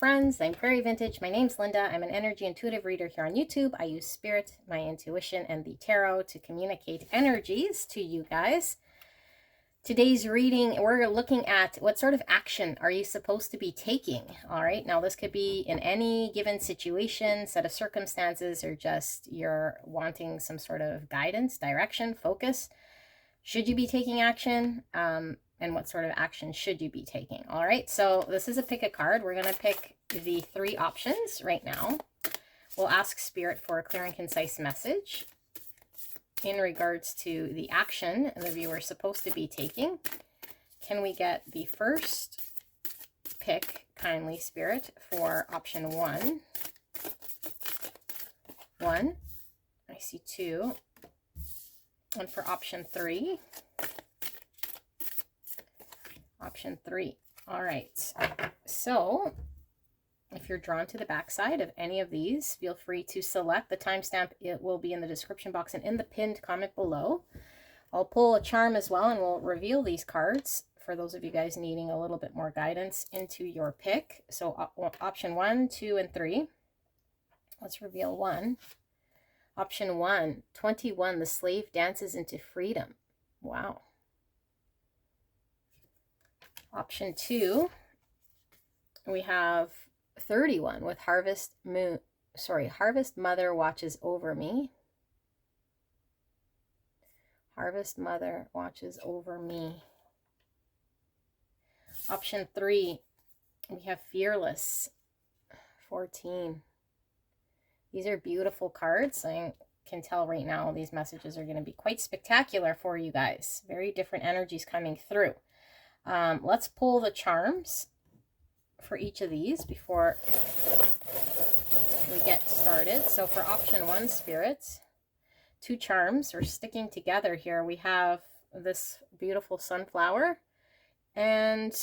friends. I'm Prairie Vintage. My name's Linda. I'm an energy intuitive reader here on YouTube. I use spirit, my intuition, and the tarot to communicate energies to you guys. Today's reading, we're looking at what sort of action are you supposed to be taking. All right, now this could be in any given situation, set of circumstances, or just you're wanting some sort of guidance, direction, focus. Should you be taking action? And what sort of action should you be taking? All right, so this is a pick a card. We're going to pick the 3 options right now. We'll ask Spirit for a clear and concise message in regards to the action the viewer is supposed to be taking. Can we get the first pick, kindly, Spirit, for option 1? 1. I see 2. And for option 3. Option 3. All right. So if you're drawn to the backside of any of these, feel free to select the timestamp. It will be in the description box and in the pinned comment below. I'll pull a charm as well, and we'll reveal these cards for those of you guys needing a little bit more guidance into your pick. So option 1, 2, and 3. Let's reveal 1. Option 1, 21, the slave dances into freedom. Wow. Option 2, we have 31 with Harvest Mother watches over me. Harvest Mother watches over me. Option 3, we have Fearless, 14. These are beautiful cards. I can tell right now these messages are going to be quite spectacular for you guys. Very different energies coming through. Let's pull the charms for each of these before we get started. So for option 1, Spirits, 2 charms are sticking together here. We have this beautiful sunflower and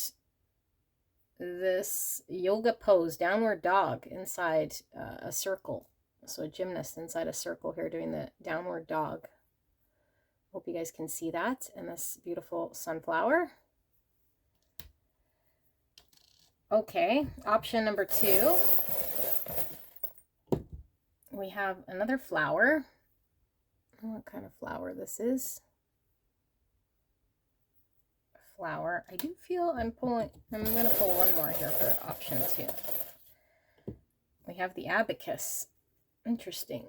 this yoga pose, downward dog, inside a circle. So a gymnast inside a circle here doing the downward dog. Hope you guys can see that. And this beautiful sunflower. Okay, option number 2. We have another flower. I don't know what kind of flower this is. Flower. I do feel I'm going to pull one more here for option 2. We have the abacus. Interesting.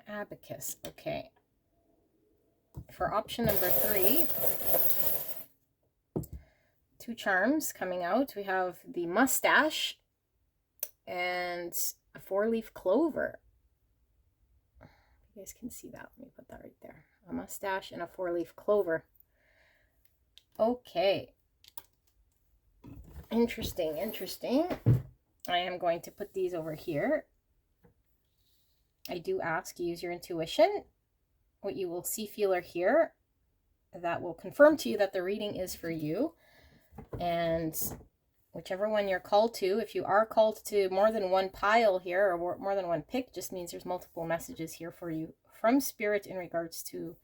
Abacus. Okay. For option number 3, 2 charms coming out. We have the mustache and a 4-leaf clover. You guys can see that. Let me put that right there. A mustache and a 4-leaf clover. Okay. Interesting, interesting. I am going to put these over here. I do ask, use your intuition. What you will see, feel, or hear, that will confirm to you that the reading is for you. And whichever one you're called to, if you are called to more than one pile here or more than one pick, just means there's multiple messages here for you from Spirit in regards to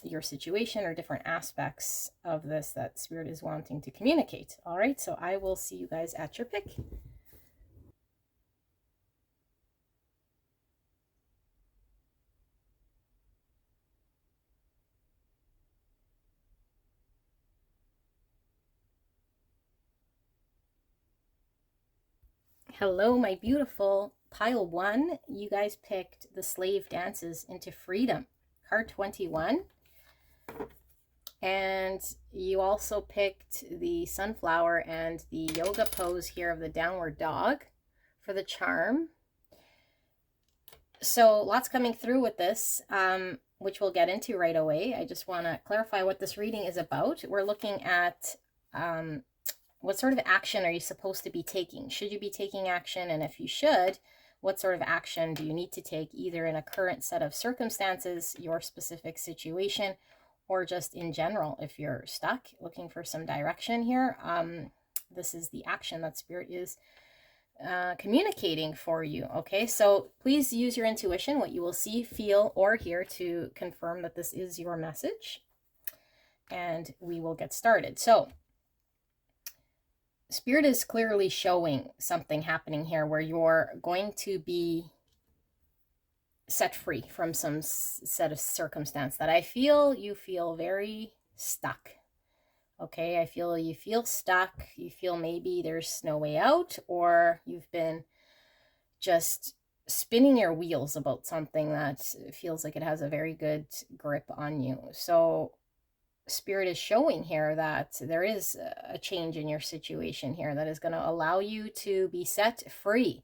your situation or different aspects of this that Spirit is wanting to communicate. All right, so I will see you guys at your pick. Hello, my beautiful pile 1. You guys picked the slave dances into freedom, card 21. And you also picked the sunflower and the yoga pose here of the downward dog for the charm. So lots coming through with this, which we'll get into right away. I just want to clarify what this reading is about. We're looking at what sort of action are you supposed to be taking? Should you be taking action? And if you should, what sort of action do you need to take, either in a current set of circumstances, your specific situation, or just in general, if you're stuck looking for some direction here? This is the action that Spirit is communicating for you. Okay, so please use your intuition, what you will see, feel, or hear to confirm that this is your message. And we will get started. So Spirit is clearly showing something happening here where you're going to be set free from some set of circumstance that I feel you feel very stuck. Okay, I feel you feel stuck. You feel maybe there's no way out, or you've been just spinning your wheels about something that feels like it has a very good grip on you. So Spirit is showing here that there is a change in your situation here that is going to allow you to be set free,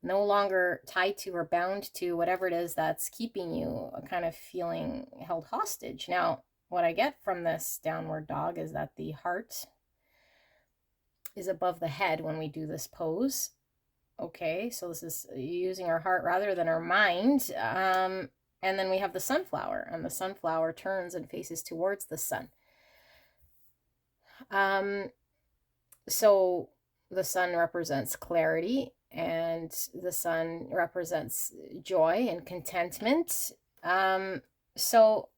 no longer tied to or bound to whatever it is that's keeping you kind of feeling held hostage. Now, what I get from this downward dog is that the heart is above the head when we do this pose. Okay, so this is using our heart rather than our mind. And then we have the sunflower, and the sunflower turns and faces towards the sun. So the sun represents clarity, and the sun represents joy and contentment. So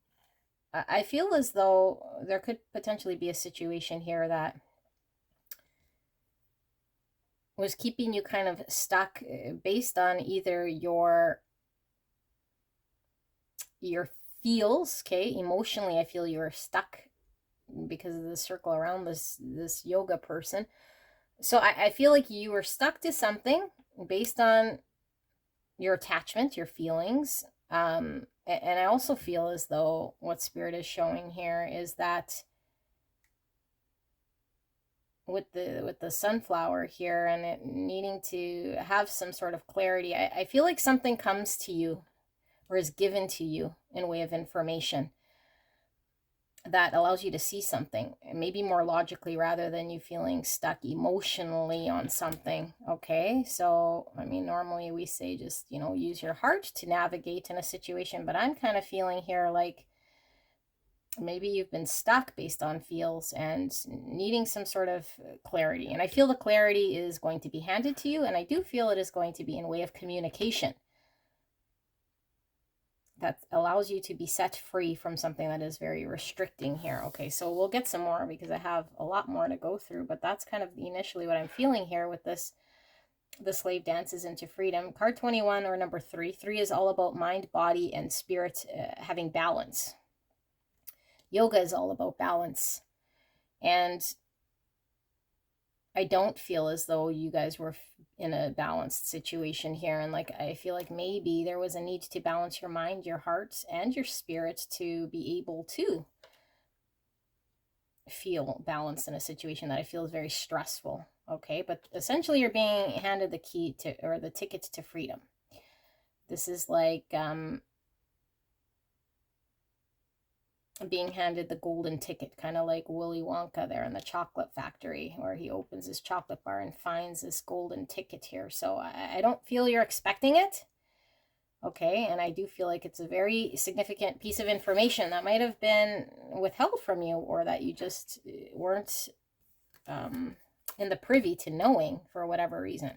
I feel as though there could potentially be a situation here that was keeping you kind of stuck based on either your feels. Okay, emotionally I feel you were stuck because of the circle around this yoga person. So I feel like you were stuck to something based on your attachment, your feelings. And I also feel as though what Spirit is showing here is that with the sunflower here and it needing to have some sort of clarity, I feel like something comes to you or is given to you in way of information that allows you to see something, maybe more logically rather than you feeling stuck emotionally on something. Okay, so I mean, normally we say just, you know, use your heart to navigate in a situation, but I'm kind of feeling here like maybe you've been stuck based on feels and needing some sort of clarity. And I feel the clarity is going to be handed to you, and I do feel it is going to be in way of communication that allows you to be set free from something that is very restricting here. Okay, so we'll get some more because I have a lot more to go through, but that's kind of initially what I'm feeling here with this. The slave dances into freedom. Card 21, or number 3. 3 is all about mind, body, and spirit having balance. Yoga is all about balance. And I don't feel as though you guys were in a balanced situation here. And like, I feel like maybe there was a need to balance your mind, your heart, and your spirit to be able to feel balanced in a situation that I feel is very stressful. Okay, but essentially you're being handed the key to, or the ticket to freedom. This is like being handed the golden ticket, kind of like Willy Wonka there in the chocolate factory, where he opens his chocolate bar and finds this golden ticket here. So I don't feel you're expecting it. Okay, and I do feel like it's a very significant piece of information that might have been withheld from you, or that you just weren't in the privy to knowing for whatever reason.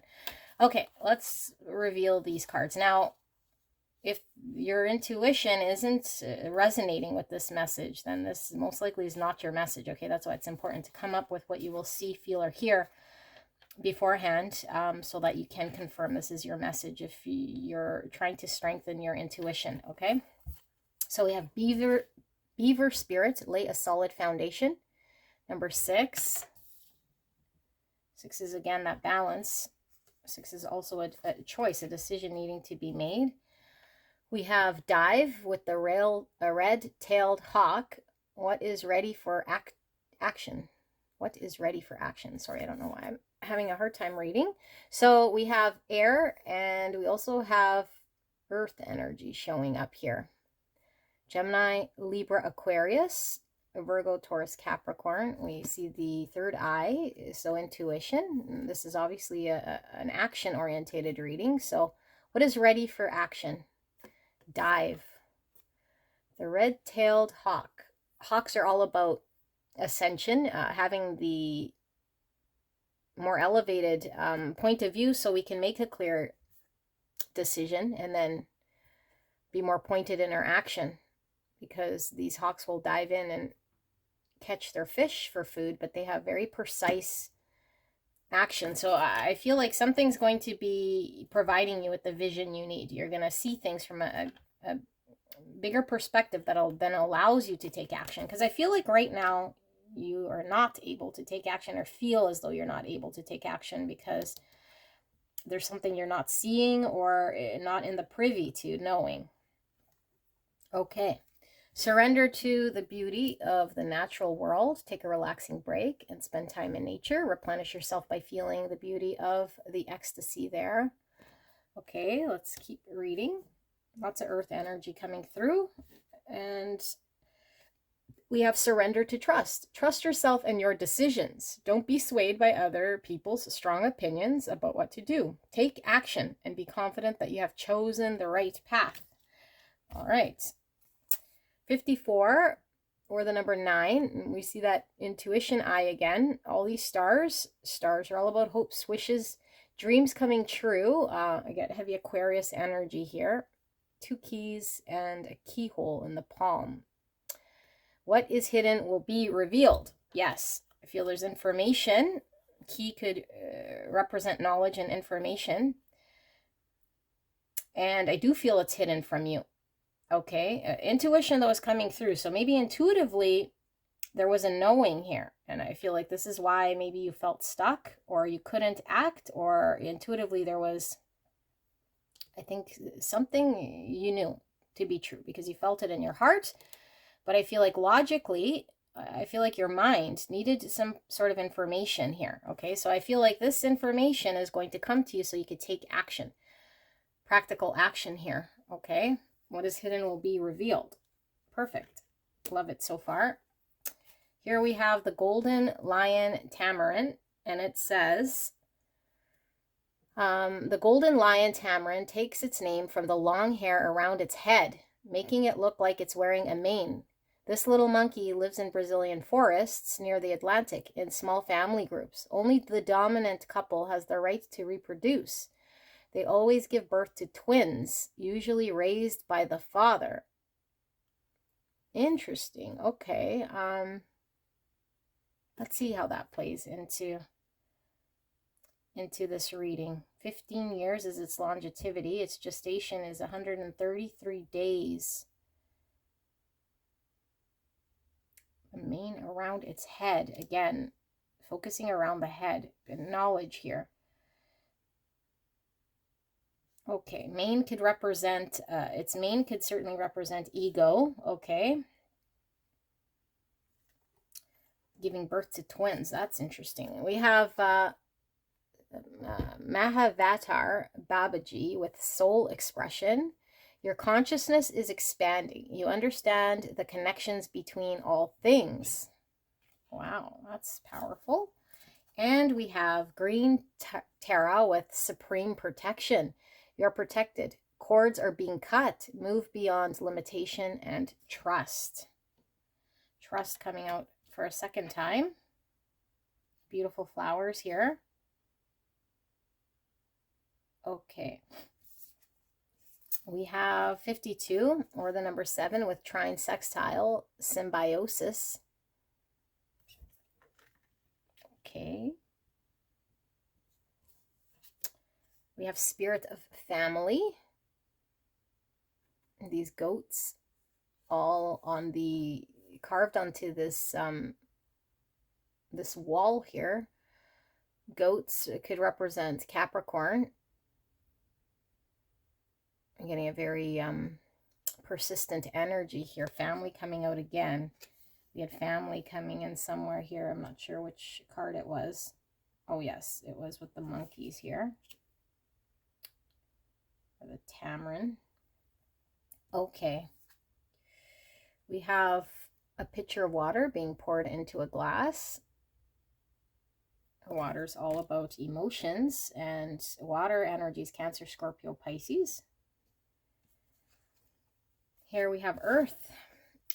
Okay, let's reveal these cards. Now, if your intuition isn't resonating with this message, then this most likely is not your message. Okay, that's why it's important to come up with what you will see, feel, or hear beforehand, so that you can confirm this is your message if you're trying to strengthen your intuition. Okay, so we have beaver spirit, lay a solid foundation. Number 6. 6 is again that balance. 6 is also a choice, a decision needing to be made. We have dive with the red-tailed hawk. What is ready for action? What is ready for action? Sorry, I don't know why I'm having a hard time reading. So we have air, and we also have earth energy showing up here. Gemini, Libra, Aquarius, Virgo, Taurus, Capricorn. We see the third eye, so intuition. This is obviously an action-orientated reading. So what is ready for action? Dive. The red-tailed hawk. Hawks are all about ascension, having the more elevated point of view so we can make a clear decision and then be more pointed in our action, because these hawks will dive in and catch their fish for food, but they have very precise action. So I feel like something's going to be providing you with the vision you need. You're going to see things from a bigger perspective that then allows you to take action. Because I feel like right now you are not able to take action, or feel as though you're not able to take action because there's something you're not seeing or not in the privy to knowing. Okay. Surrender to the beauty of the natural world. Take a relaxing break and spend time in nature. Replenish yourself by feeling the beauty of the ecstasy there. Okay, let's keep reading. Lots of earth energy coming through. And we have surrender to trust. Trust yourself and your decisions. Don't be swayed by other people's strong opinions about what to do. Take action and be confident that you have chosen the right path. All right. 54, or the number 9. We see that intuition eye again. All these stars are all about hopes, wishes, dreams coming true. I get heavy Aquarius energy here. 2 keys and a keyhole in the palm. What is hidden will be revealed. Yes, I feel there's information. Key could represent knowledge and information. And I do feel it's hidden from you. Okay, intuition though is coming through. So maybe intuitively there was a knowing here. And I feel like this is why maybe you felt stuck or you couldn't act, or intuitively there was, I think, something you knew to be true because you felt it in your heart. But I feel like logically, I feel like your mind needed some sort of information here. Okay, so I feel like this information is going to come to you so you could take action. Practical action here. Okay. What is hidden will be revealed. Perfect. Love it so far. Here we have the golden lion tamarin, and it says, the golden lion tamarin takes its name from the long hair around its head, making it look like it's wearing a mane. This little monkey lives in Brazilian forests near the Atlantic in small family groups. Only the dominant couple has the right to reproduce. They always give birth to twins, usually raised by the father. Interesting. Okay. Let's see how that plays into this reading. 15 years is its longevity. Its gestation is 133 days. The mane around its head. Again, focusing around the head and knowledge here. Okay, mane could represent, its mane could certainly represent ego, okay. Giving birth to twins, that's interesting. We have Mahavatar Babaji with soul expression. Your consciousness is expanding. You understand the connections between all things. Wow, that's powerful. And we have Green Tara with supreme protection. You're protected. Cords are being cut. Move beyond limitation and trust. Trust coming out for a second time. Beautiful flowers here. Okay. We have 52, or the number 7, with trine sextile symbiosis. Okay. We have spirit of family. These goats all on the, carved onto this this wall here. Goats could represent Capricorn. I'm getting a very persistent energy here. Family coming out again. We had family coming in somewhere here. I'm not sure which card it was. Oh yes, it was with the monkeys here. Or the tamarin. Okay. We have a pitcher of water being poured into a glass. Water's all about emotions, and water energies, Cancer, Scorpio, Pisces. Here we have Earth,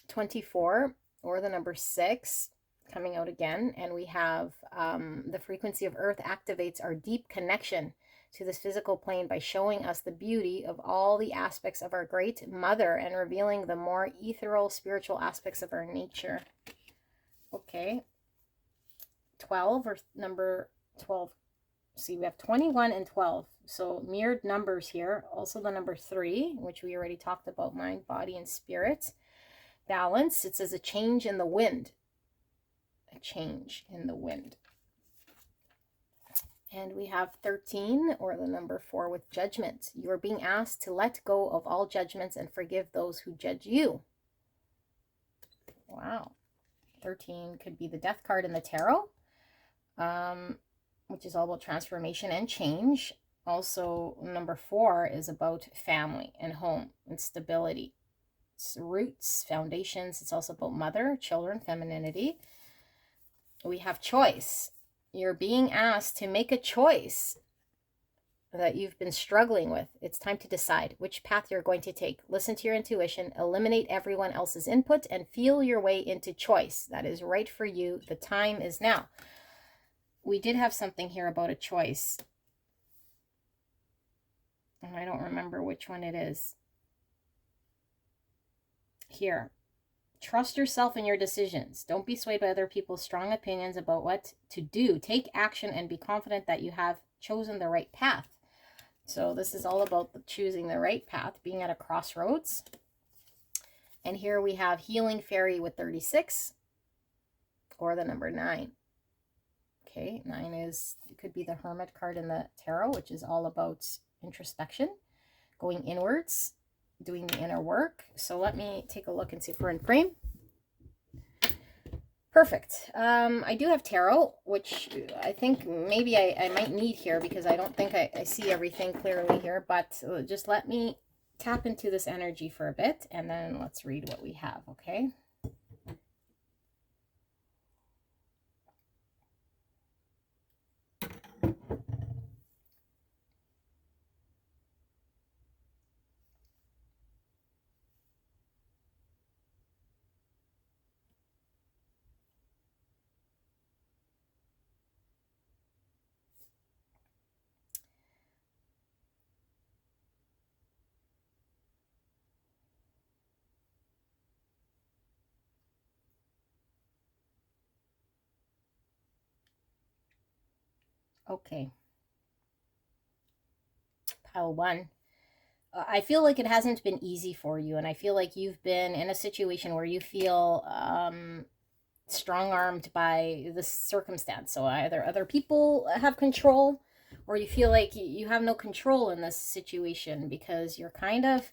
24, or the number 6, coming out again. And we have the frequency of Earth activates our deep connection to this physical plane by showing us the beauty of all the aspects of our great mother and revealing the more ethereal spiritual aspects of our nature. Okay. 12, or number 12, See, we have 21 and 12. So mirrored numbers here. Also the number 3, which we already talked about, mind, body, and spirit. Balance. It says a change in the wind. A change in the wind. And we have 13, or the number 4, with judgment. You are being asked to let go of all judgments and forgive those who judge you. Wow. 13 could be the death card in the tarot, which is all about transformation and change. Also, number 4 is about family and home and stability. It's roots, foundations. It's also about mother, children, femininity. We have choice. You're being asked to make a choice that you've been struggling with. It's time to decide which path you're going to take. Listen to your intuition, eliminate everyone else's input, and feel your way into choice that is right for you. The time is now. We did have something here about a choice, and I don't remember which one it is. Here. Trust yourself in your decisions. Don't be swayed by other people's strong opinions about what to do. Take action and be confident that you have chosen the right path. So this is all about choosing the right path, being at a crossroads. And here we have Healing Fairy with 36, or the number 9. Okay, 9 is, it could be the Hermit card in the tarot, which is all about introspection, going inwards, doing the inner work. So let me take a look and see if we're in frame. Perfect. I do have tarot, which I think maybe I might need here because I don't think I see everything clearly here, but just let me tap into this energy for a bit and then let's read what we have, okay? Okay. Pile 1. I feel like it hasn't been easy for you, and I feel like you've been in a situation where you feel strong-armed by this circumstance. So either other people have control, or you feel like you have no control in this situation because you're kind of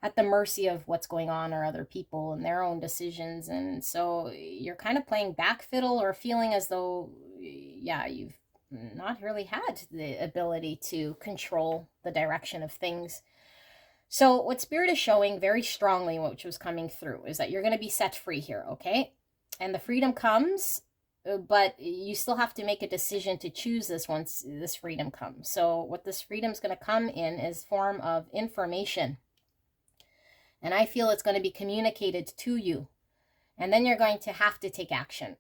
at the mercy of what's going on, or other people and their own decisions. And so you're kind of playing back fiddle, or feeling as though, yeah, you've not really had the ability to control the direction of things. So what Spirit is showing very strongly, which was coming through, is that you're going to be set free here, okay? And the freedom comes, but you still have to make a decision to choose this once this freedom comes. So what this freedom is going to come in is form of information. And I feel it's going to be communicated to you. And then you're going to have to take action.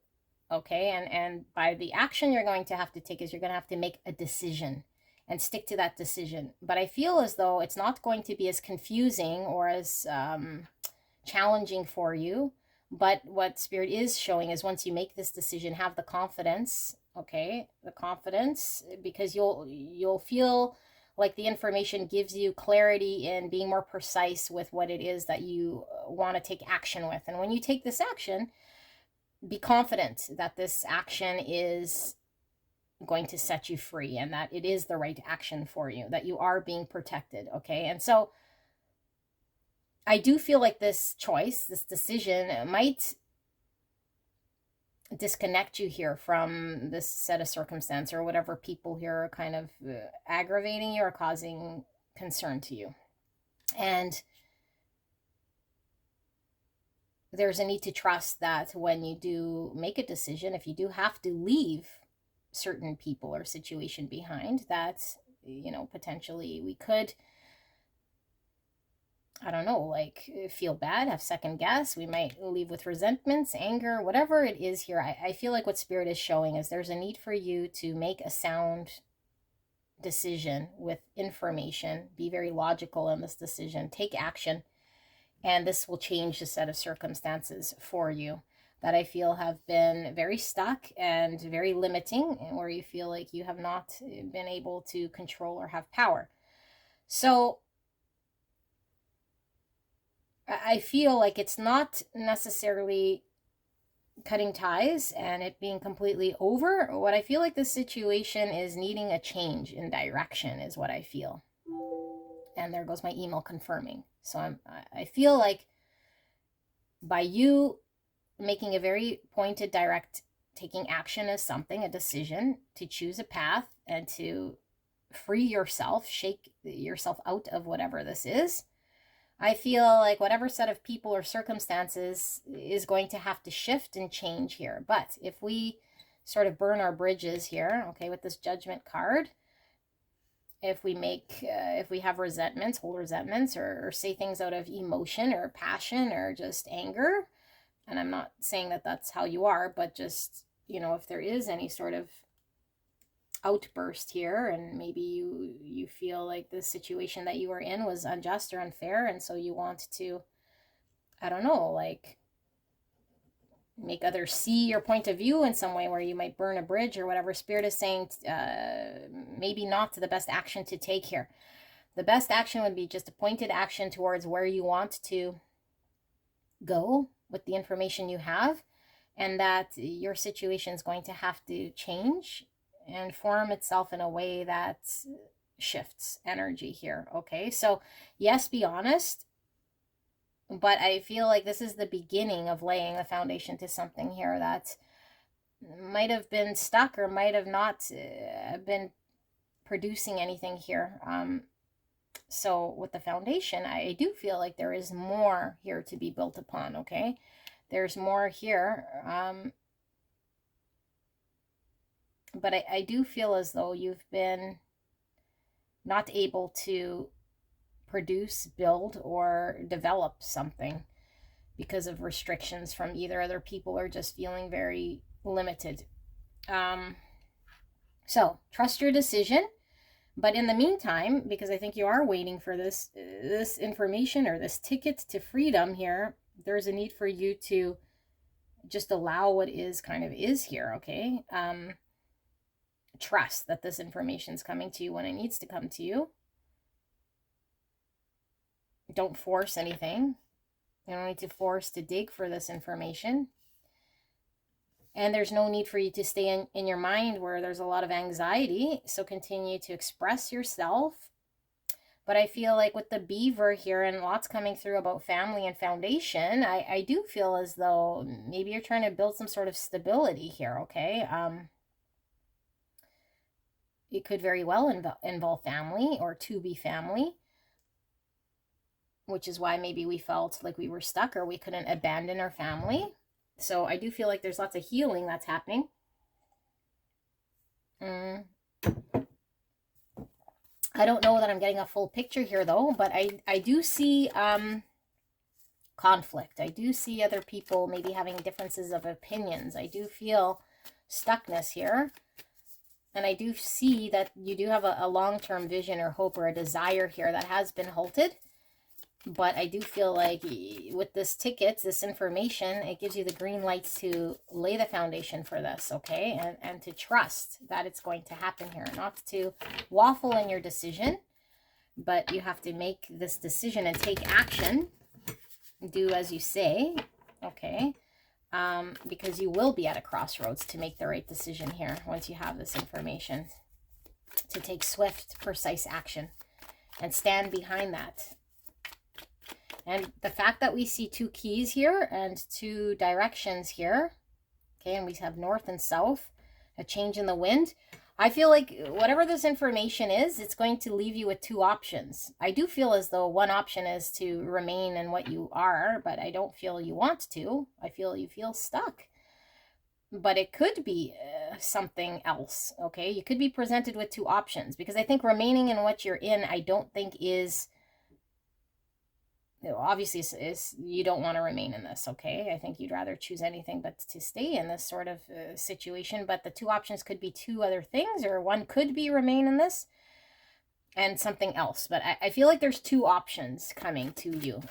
Okay, and by the action you're going to have to take is you're going to have to make a decision and stick to that decision. But I feel as though it's not going to be as confusing or as challenging for you. But what Spirit is showing is once you make this decision, have the confidence, okay, the confidence, because you'll feel like the information gives you clarity in being more precise with what it is that you want to take action with. And when you take this action, be confident that this action is going to set you free and that it is the right action for you, that you are being protected, okay? And so I do feel like this choice, this decision might disconnect you here from this set of circumstance or whatever people here are kind of aggravating you or causing concern to you. And there's a need to trust that when you do make a decision, if you do have to leave certain people or situation behind, that, you know, potentially we could, I don't know, like feel bad, have second guess. We might leave with resentments, anger, whatever it is here. I feel like what Spirit is showing is there's a need for you to make a sound decision with information. Be very logical in this decision. Take action. And this will change the set of circumstances for you. that I feel have been very stuck and very limiting, and where you feel like you have not been able to control or have power. So I feel like it's not necessarily cutting ties and it being completely over. What I feel like this situation is needing a change in direction is what I feel. And there goes my email confirming. So I feel like by you making a very pointed, direct, taking action as something, a decision to choose a path and to free yourself, shake yourself out of whatever this is, I feel like whatever set of people or circumstances is going to have to shift and change here. But if we sort of burn our bridges here, okay, with this Judgment card, if we have resentments, hold resentments, or say things out of emotion or passion or just anger, and I'm not saying that that's how you are, but just, you know, if there is any sort of outburst here, and maybe you feel like the situation that you were in was unjust or unfair, and so you want to, I don't know, like make others see your point of view in some way, where you might burn a bridge or whatever. Spirit is saying maybe not the best action to take here. The best action would be just a pointed action towards where you want to go with the information you have, and that your situation is going to have to change and form itself in a way that shifts energy here. Okay, so yes, be honest, but I feel like this is the beginning of laying the foundation to something here that might have been stuck or might have not been producing anything here. So with the foundation, I do feel like there is more here to be built upon. Okay, there's more here. But I do feel as though you've been not able to produce, build, or develop something because of restrictions from either other people or just feeling very limited. So trust your decision. But in the meantime, because I think you are waiting for this information or this ticket to freedom here, there's a need for you to just allow what is kind of is here, okay? Trust that this information is coming to you when it needs to come to you. Don't force anything. You don't need to force to dig for this information. And there's no need for you to stay in your mind where there's a lot of anxiety. So continue to express yourself. But I feel like with the beaver here and lots coming through about family and foundation, I do feel as though maybe you're trying to build some sort of stability here, okay? It could very well involve family or to be family, which is why maybe we felt like we were stuck or we couldn't abandon our family. So I do feel like there's lots of healing that's happening. I don't know that I'm getting a full picture here though, but I do see conflict. I do see other people maybe having differences of opinions. I do feel stuckness here. And I do see that you do have a long-term vision or hope or a desire here that has been halted. But I do feel like with this ticket, this information, it gives you the green lights to lay the foundation for this, okay? And to trust that it's going to happen here. Not to waffle in your decision, but you have to make this decision and take action. Do as you say, okay? Because you will be at a crossroads to make the right decision here once you have this information. To take swift, precise action and stand behind that. And the fact that we see two keys here and two directions here, okay, and we have north and south, a change in the wind, I feel like whatever this information is, it's going to leave you with two options. I do feel as though one option is to remain in what you are, but I don't feel you want to. I feel you feel stuck. But it could be something else, okay? You could be presented with two options, because I think remaining in what you're in, I don't think is... Obviously, you don't want to remain in this, okay? I think you'd rather choose anything but to stay in this sort of situation. But the two options could be two other things, or one could be remain in this and something else. But I feel like there's two options coming to you.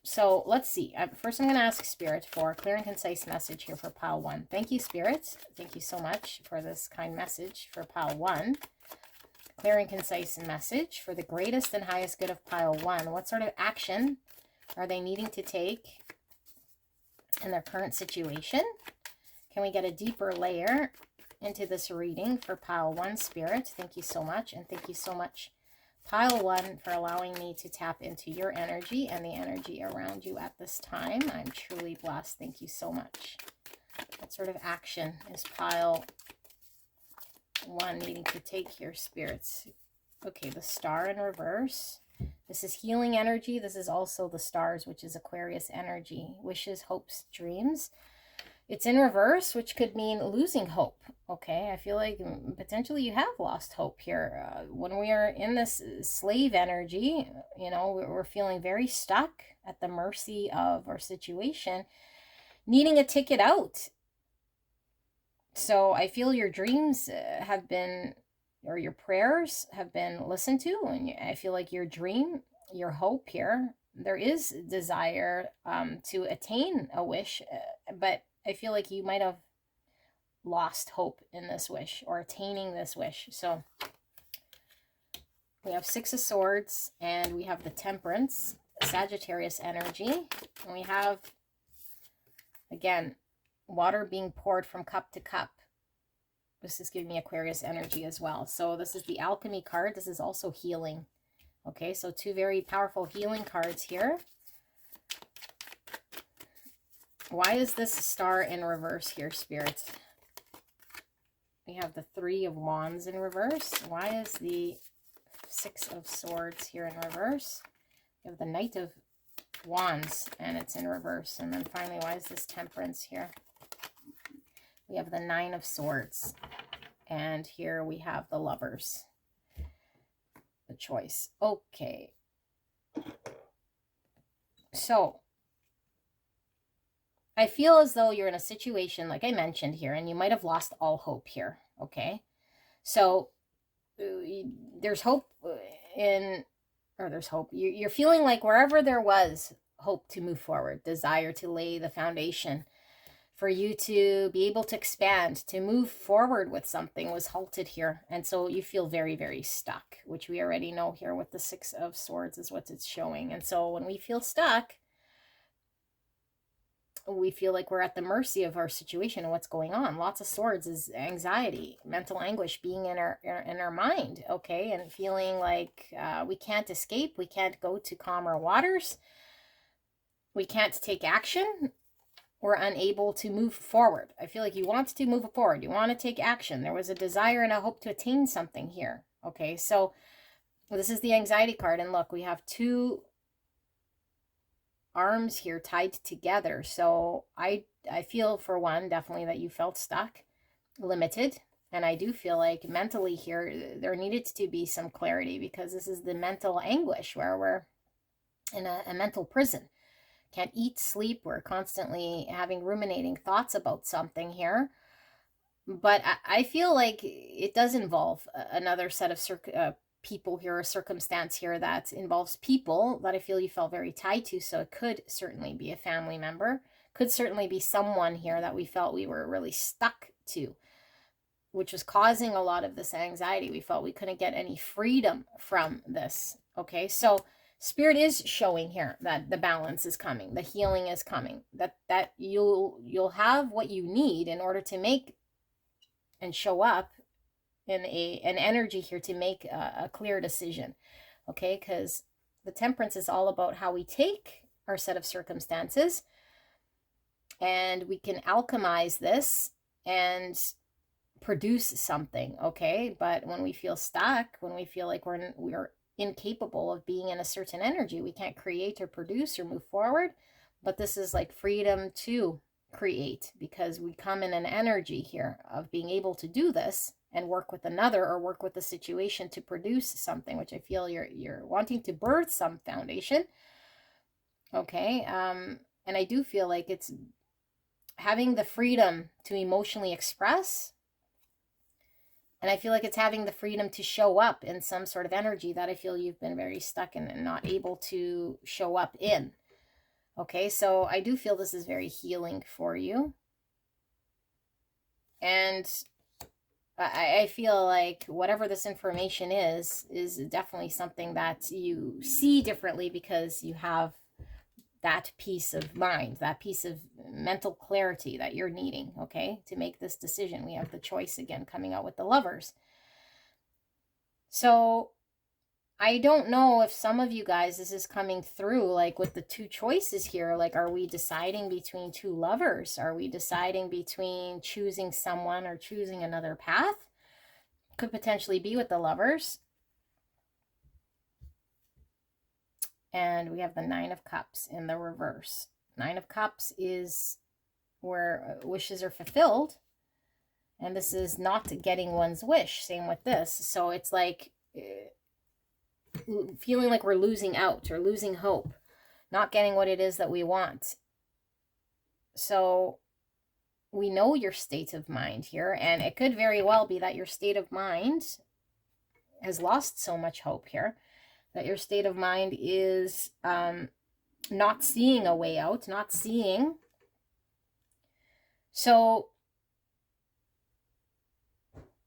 So let's see. First, I'm going to ask Spirit for a clear and concise message here for pile 1. Thank you, Spirit. Thank you so much for this kind message for pile 1. Clear and concise message for the greatest and highest good of pile 1. What sort of action are they needing to take in their current situation? Can we get a deeper layer into this reading for pile 1, Spirit? Thank you so much. And thank you so much, pile 1, for allowing me to tap into your energy and the energy around you at this time. I'm truly blessed. Thank you so much. What sort of action is pile 1 needing to take here, spirits? Okay, the star in reverse. This is healing energy. This is also the stars, which is Aquarius energy. Wishes, hopes, dreams. It's in reverse, which could mean losing hope. Okay, I feel like potentially you have lost hope here. When we are in this slave energy, you know, we're feeling very stuck at the mercy of our situation, needing a ticket out. So I feel your dreams have been, or your prayers have been listened to. And I feel like your dream, your hope here, there is desire to attain a wish, but I feel like you might have lost hope in this wish or attaining this wish. So we have 6 of Swords and we have the Temperance, Sagittarius energy. And we have, again, water being poured from cup to cup. This is giving me Aquarius energy as well. So this is the Alchemy card. This is also healing. Okay, so 2 very powerful healing cards here. Why is this star in reverse here, spirits? We have the 3 of Wands in reverse. Why is the 6 of Swords here in reverse? We have the Knight of Wands and it's in reverse. And then finally, why is this Temperance here? We have the 9 of Swords. And here we have the Lovers. The Choice. Okay. So I feel as though you're in a situation, like I mentioned here, and you might have lost all hope here, okay? So there's hope there's hope. You're feeling like wherever there was hope to move forward, desire to lay the foundation for you to be able to expand, to move forward with something was halted here. And so you feel very, very stuck, which we already know here with the 6 of Swords is what it's showing. And so when we feel stuck, we feel like we're at the mercy of our situation and what's going on. Lots of Swords is anxiety, mental anguish being in our mind, okay? And feeling like we can't escape, we can't go to calmer waters, we can't take action, we're unable to move forward. I feel like you want to move forward, you want to take action. There was a desire and a hope to attain something here, okay? So this is the anxiety card, and look, we have 2 arms here tied together. So I feel, for one, definitely that you felt stuck, limited, and I do feel like mentally here there needed to be some clarity, because this is the mental anguish where we're in a mental prison. Can't eat, sleep, we're constantly having ruminating thoughts about something here. But I feel like it does involve another set of people here, a circumstance here that involves people that I feel you felt very tied to. So it could certainly be a family member, could certainly be someone here that we felt we were really stuck to, which was causing a lot of this anxiety. We felt we couldn't get any freedom from this. Okay, so Spirit is showing here that the balance is coming, the healing is coming, that you'll have what you need in order to make and show up in an energy here to make a clear decision, okay? Because the Temperance is all about how we take our set of circumstances and we can alchemize this and produce something, okay? But when we feel stuck, when we feel like we're incapable of being in a certain energy, we can't create or produce or move forward. But this is like freedom to create, because we come in an energy here of being able to do this and work with another or work with the situation to produce something, which I feel you're wanting to birth some foundation, okay? And I do feel like it's having the freedom to emotionally express, and I feel like it's having the freedom to show up in some sort of energy that I feel you've been very stuck in and not able to show up in. Okay, so I do feel this is very healing for you. And I feel like whatever this information is definitely something that you see differently because you have that peace of mind, that piece of mental clarity that you're needing, okay, to make this decision. We have the choice again coming out with the Lovers. So I don't know if some of you guys, this is coming through, like with the two choices here, like are we deciding between two lovers? Are we deciding between choosing someone or choosing another path? Could potentially be with the Lovers. And we have the Nine of Cups in the reverse. Nine of Cups is where wishes are fulfilled. And this is not getting one's wish. Same with this. So it's like feeling like we're losing out or losing hope. Not getting what it is that we want. So we know your state of mind here. And it could very well be that your state of mind has lost so much hope here. That your state of mind is not seeing a way out, not seeing. So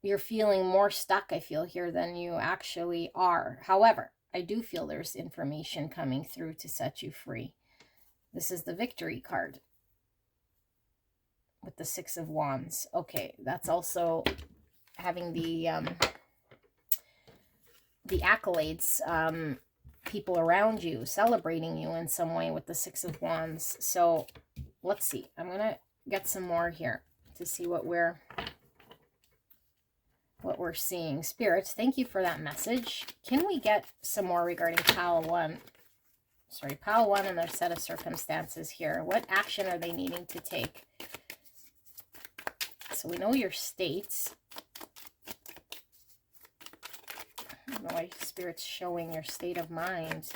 you're feeling more stuck, I feel here, than you actually are. However, I do feel there's information coming through to set you free. This is the Victory card with the Six of Wands. Okay, that's also having the accolades, people around you celebrating you in some way with the Six of Wands. So let's see. I'm going to get some more here to see what we're seeing. Spirit, thank you for that message. Can we get some more regarding Pile 1? Sorry, Pile 1 and their set of circumstances here. What action are they needing to take? So we know your states. I don't know why Spirit's showing your state of mind.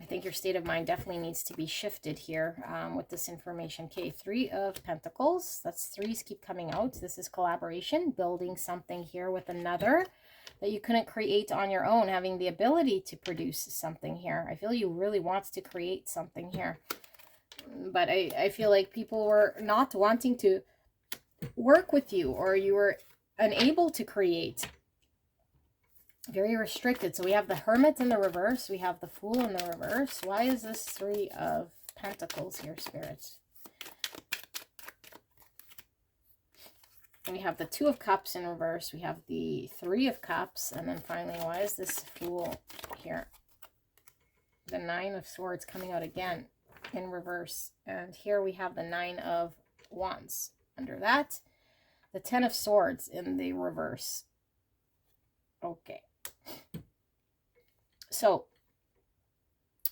I think your state of mind definitely needs to be shifted here with this information. Okay, Three of Pentacles. That's threes keep coming out. This is collaboration, building something here with another that you couldn't create on your own, having the ability to produce something here. I feel you really want to create something here. But I feel like people were not wanting to work with you, or you were unable to create. Very restricted. So we have the Hermit in the reverse. We have the Fool in the reverse. Why is this Three of Pentacles here, Spirit? And we have the Two of Cups in reverse. We have the Three of Cups. And then finally, why is this Fool here? The Nine of Swords coming out again in reverse. And here we have the Nine of Wands. Under that, the Ten of Swords in the reverse. Okay. So,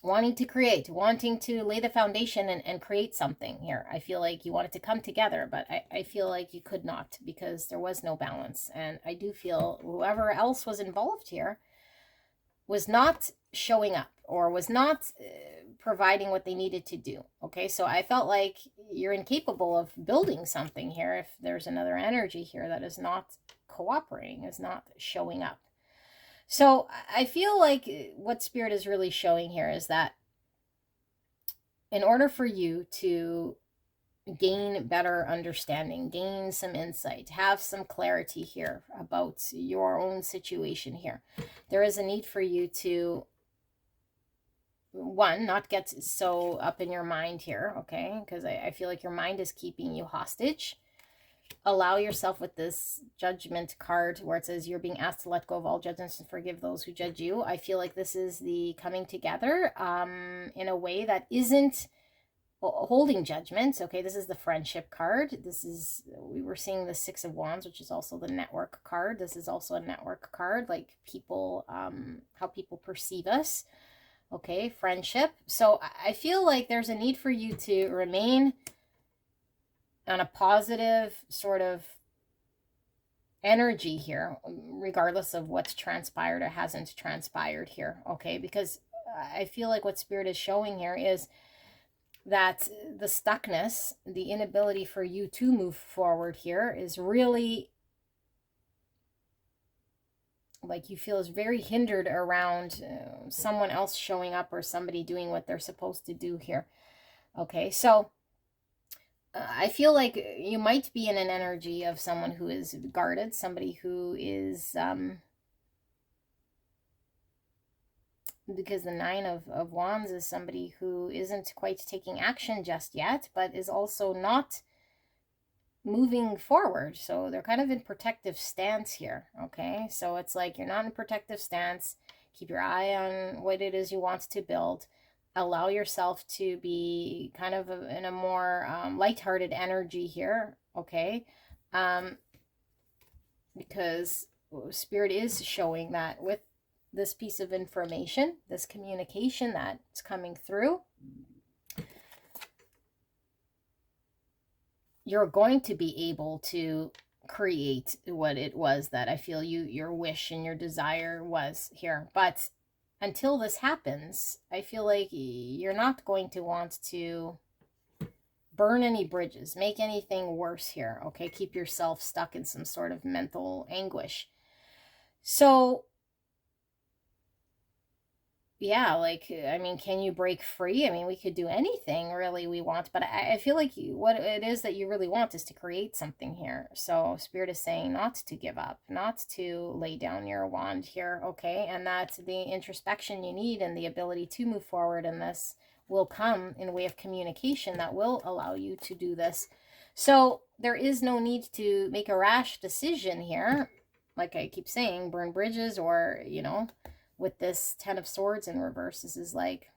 wanting to create, wanting to lay the foundation and create something here. I feel like you wanted to come together, but I feel like you could not because there was no balance. And I do feel whoever else was involved here was not showing up or was not providing what they needed to do. Okay, so I felt like you're incapable of building something here if there's another energy here that is not cooperating, is not showing up. So I feel like what Spirit is really showing here is that in order for you to gain better understanding, gain some insight, have some clarity here about your own situation here, there is a need for you to, one, not get so up in your mind here, okay? Because I feel like your mind is keeping you hostage. Allow yourself with this Judgment card where it says you're being asked to let go of all judgments and forgive those who judge you. I feel like this is the coming together in a way that isn't holding judgment. Okay, this is the Friendship card. This is, we were seeing the Six of Wands, which is also the Network card. This is also a network card, like people, how people perceive us. Okay, friendship. So I feel like there's a need for you to remain on a positive sort of energy here, regardless of what's transpired or hasn't transpired here, okay? Because I feel like what Spirit is showing here is that the stuckness, the inability for you to move forward here is really like you feel is very hindered around someone else showing up or somebody doing what they're supposed to do here. Okay, so I feel like you might be in an energy of someone who is guarded, somebody who is, because the Nine of Wands is somebody who isn't quite taking action just yet, but is also not moving forward. So they're kind of in protective stance here. Okay, so it's like you're not in protective stance. Keep your eye on what it is you want to build. Allow yourself to be kind of in a more lighthearted energy here. Okay, because Spirit is showing that with this piece of information, this communication that's coming through, you're going to be able to create what it was that I feel your wish and your desire was here. But until this happens, I feel like you're not going to want to burn any bridges, make anything worse here. Okay, keep yourself stuck in some sort of mental anguish. So yeah, like, I mean, can you break free? I mean, we could do anything really we want, but I feel like what it is that you really want is to create something here. So Spirit is saying not to give up, not to lay down your wand here, okay? And that the introspection you need and the ability to move forward in this will come in a way of communication that will allow you to do this. So there is no need to make a rash decision here. Like I keep saying, burn bridges or, you know, with this Ten of Swords in reverse, this is like,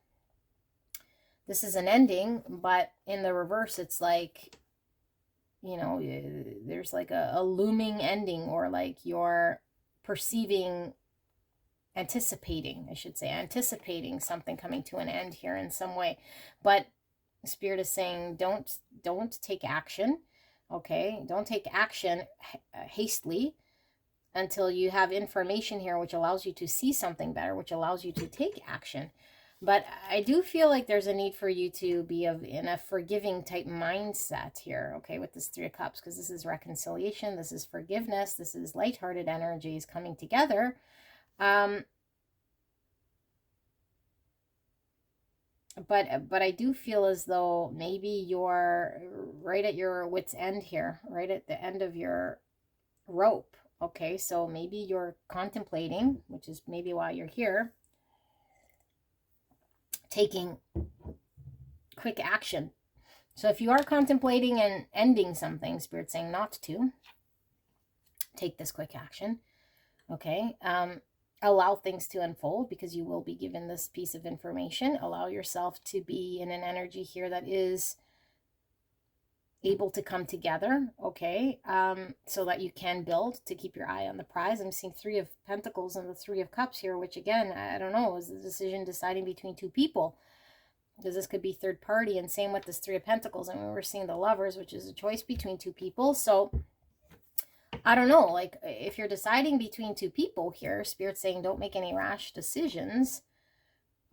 this is an ending, but in the reverse, it's like, you know, there's like a looming ending, or like you're perceiving, anticipating, I should say, anticipating something coming to an end here in some way. But Spirit is saying, don't take action, okay? Don't take action hastily, until you have information here which allows you to see something better, which allows you to take action. But I do feel like there's a need for you to be in a forgiving type mindset here, okay, with this Three of Cups, because this is reconciliation, this is forgiveness, this is lighthearted energies coming together. But I do feel as though maybe you're right at your wit's end here, right at the end of your rope. Okay, so maybe you're contemplating, which is maybe why you're here, taking quick action. So if you are contemplating and ending something, Spirit's saying not to take this quick action. Okay, allow things to unfold, because you will be given this piece of information. Allow yourself to be in an energy here that is able to come together, okay, so that you can build, to keep your eye on the prize. I'm seeing Three of Pentacles and the Three of Cups here, which again, I don't know, is the decision deciding between two people, because this could be third party. And same with this Three of Pentacles. I mean, we're seeing the Lovers, which is a choice between two people. So I don't know, like if you're deciding between two people here, Spirit's saying don't make any rash decisions,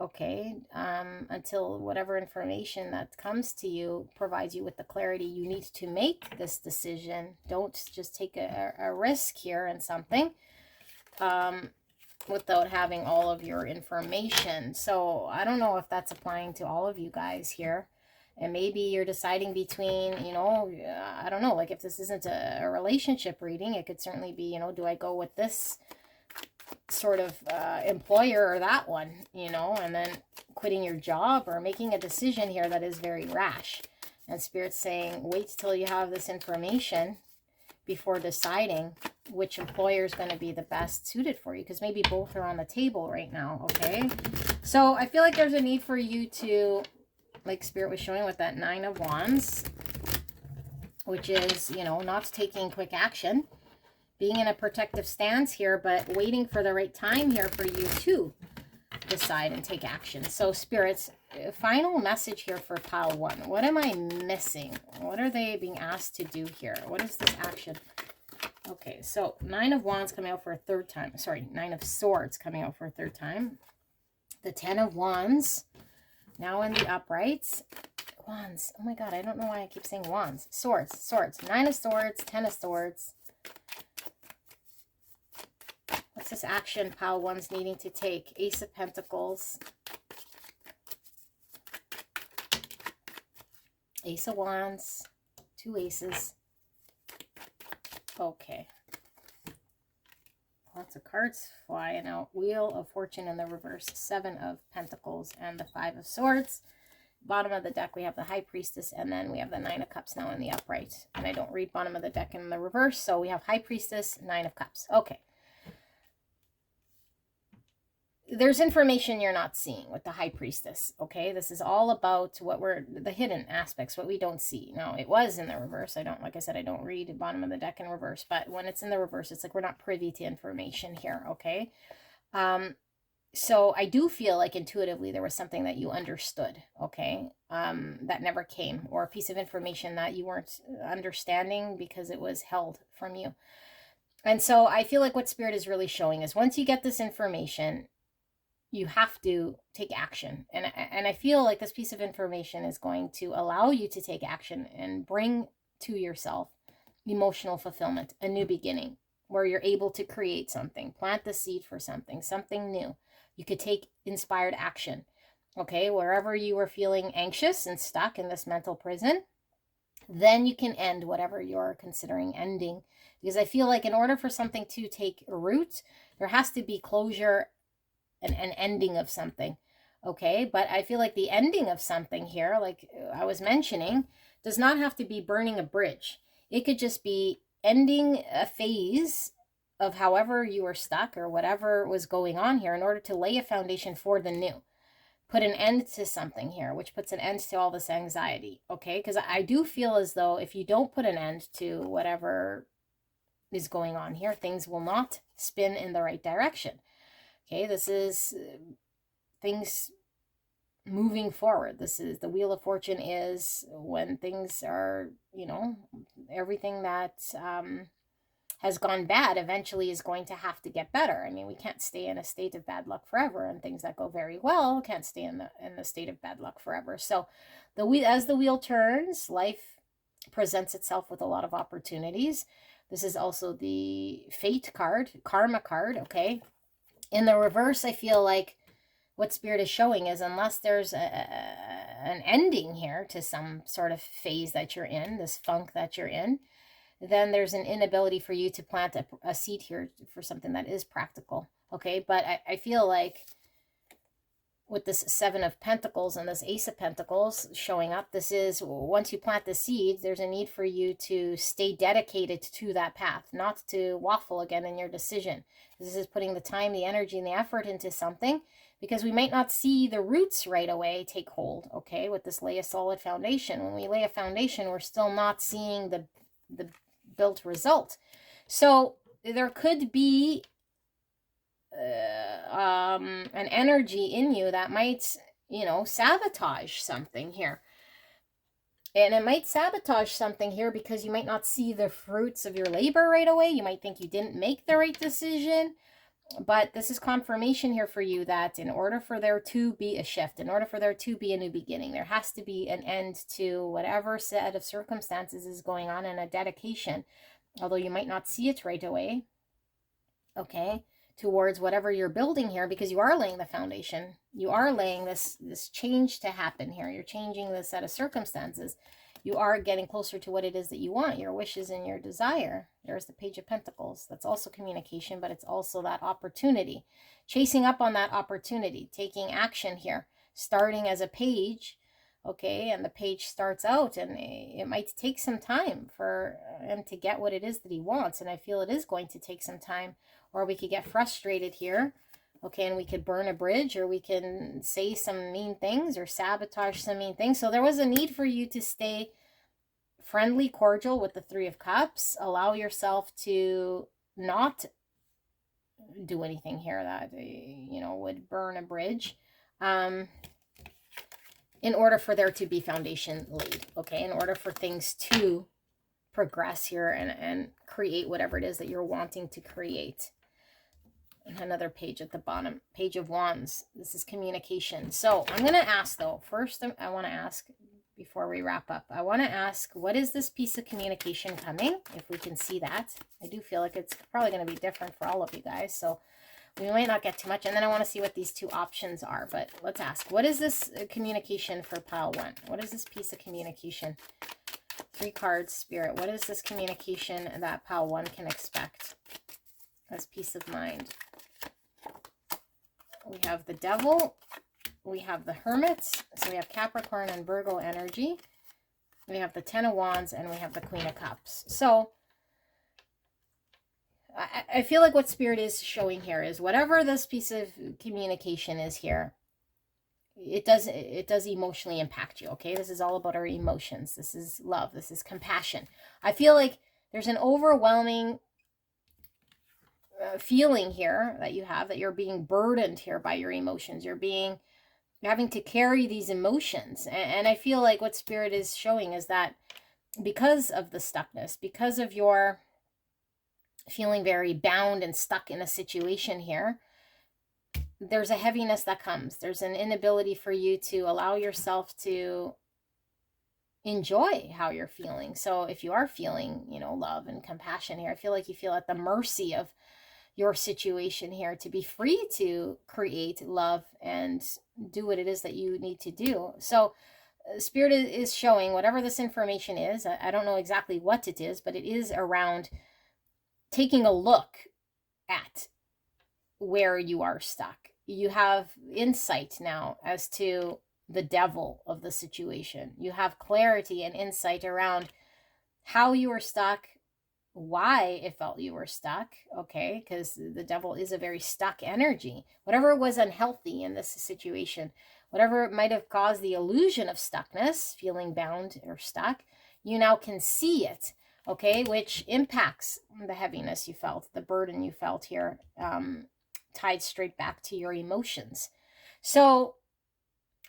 okay, until whatever information that comes to you provides you with the clarity you need to make this decision. Don't just take a risk here in something without having all of your information. So I don't know if that's applying to all of you guys here. And maybe you're deciding between, you know, I don't know, like if this isn't a relationship reading, it could certainly be, you know, do I go with this sort of employer or that one, you know, and then quitting your job, or making a decision here that is very rash. And Spirit's saying wait till you have this information before deciding which employer is going to be the best suited for you, because maybe both are on the table right now, okay? So I feel like there's a need for you to, like Spirit was showing with that Nine of Wands, which is, you know, not taking quick action, being in a protective stance here, but waiting for the right time here for you to decide and take action. So Spirit's final message here for pile one. What am I missing? What are they being asked to do here? What is this action? Okay, so Nine of Wands coming out for a third time. Sorry, Nine of Swords coming out for a third time. The Ten of Wands now in the uprights. Wands. Oh my God, I don't know why I keep saying wands. Swords, swords. Nine of Swords, Ten of Swords. What's this action pile one's needing to take? Ace of Pentacles. Ace of Wands. 2 aces. Okay. Lots of cards flying out. Wheel of Fortune in the reverse. 7 of Pentacles and the 5 of Swords. Bottom of the deck, we have the High Priestess, and then we have the 9 of Cups now in the upright. And I don't read bottom of the deck in the reverse, so we have High Priestess, 9 of Cups. Okay. There's information you're not seeing with the High Priestess, okay? This is all about what the hidden aspects, what we don't see. Now, it was in the reverse. Like I said, I don't read bottom of the deck in reverse, but when it's in the reverse, it's like we're not privy to information here, okay? So I do feel like intuitively there was something that you understood, okay? That never came, or a piece of information that you weren't understanding because it was held from you. And so I feel like what Spirit is really showing is once you get this information, you have to take action. And I feel like this piece of information is going to allow you to take action and bring to yourself emotional fulfillment, a new beginning, where you're able to create something, plant the seed for something new. You could take inspired action, okay? Wherever you were feeling anxious and stuck in this mental prison, then you can end whatever you're considering ending. Because I feel like in order for something to take root, there has to be closure, an ending of something, okay? But I feel like the ending of something here, like I was mentioning, does not have to be burning a bridge. It could just be ending a phase of however you were stuck or whatever was going on here in order to lay a foundation for the new. Put an end to something here, which puts an end to all this anxiety, okay? Because I do feel as though if you don't put an end to whatever is going on here, things will not spin in the right direction. Okay, this is things moving forward. This is the Wheel of Fortune is when things are, everything that has gone bad eventually is going to have to get better. I mean, we can't stay in a state of bad luck forever, and things that go very well can't stay in the state of bad luck forever. So as the wheel turns, life presents itself with a lot of opportunities. This is also the Fate card, Karma card, okay? In the reverse, I feel like what Spirit is showing is unless there's an ending here to some sort of phase that you're in, this funk that you're in, then there's an inability for you to plant a seed here for something that is practical, okay? But I feel like with this 7 of Pentacles and this Ace of Pentacles showing up, this is once you plant the seeds, there's a need for you to stay dedicated to that path, not to waffle again in your decision. This is putting the time, the energy, and the effort into something because we might not see the roots right away take hold, okay, with this lay a solid foundation. When we lay a foundation, we're still not seeing the built result. So there could be an energy in you that might, sabotage something here. And it might sabotage something here because you might not see the fruits of your labor right away. You might think you didn't make the right decision. But this is confirmation here for you that in order for there to be a shift, in order for there to be a new beginning, there has to be an end to whatever set of circumstances is going on and a dedication, although you might not see it right away, okay, towards whatever you're building here because you are laying the foundation. You are laying this change to happen here. You're changing the set of circumstances. You are getting closer to what it is that you want, your wishes and your desire. There's the Page of Pentacles. That's also communication, but it's also that opportunity. Chasing up on that opportunity, taking action here, starting as a page, okay, and the page starts out, and it might take some time for him to get what it is that he wants, and I feel it is going to take some time, or we could get frustrated here, okay, and we could burn a bridge, or we can say some mean things, or sabotage some mean things. So there was a need for you to stay friendly, cordial with the 3 of Cups. Allow yourself to not do anything here that, would burn a bridge. In order for there to be foundation laid, okay? In order for things to progress here and create whatever it is that you're wanting to create. And another page at the bottom, Page of Wands. This is communication. So I'm going to ask, though, first I want to ask, before we wrap up. I want to ask, what is this piece of communication coming? If we can see that. I do feel like it's probably going to be different for all of you guys, so we might not get too much. And then I want to see what these two options are, but let's ask, what is this communication for pile 1? What is this piece of communication? 3 cards, Spirit. What is this communication that pile 1 can expect as peace of mind? We have the Devil. We have the Hermit. So we have Capricorn and Virgo energy. We have the 10 of Wands, and we have the Queen of Cups. So I feel like what Spirit is showing here is whatever this piece of communication is here, it does emotionally impact you, okay? This is all about our emotions. This is love. This is compassion. I feel like there's an overwhelming feeling here that you have, that you're being burdened here by your emotions. You're having to carry these emotions. And I feel like what Spirit is showing is that because of the stuckness, because of your feeling very bound and stuck in a situation here, there's a heaviness that comes. There's an inability for you to allow yourself to enjoy how you're feeling. So if you are feeling, you know, love and compassion here, I feel like you feel at the mercy of your situation here to be free to create love and do what it is that you need to do. So Spirit is showing whatever this information is. I don't know exactly what it is, but it is around taking a look at where you are stuck. You have insight now as to the devil of the situation. You have clarity and insight around how you were stuck, why it felt you were stuck, okay? Because the devil is a very stuck energy. Whatever was unhealthy in this situation, whatever might have caused the illusion of stuckness, feeling bound or stuck, you now can see it, okay? Which impacts the heaviness you felt, the burden you felt here, tied straight back to your emotions. So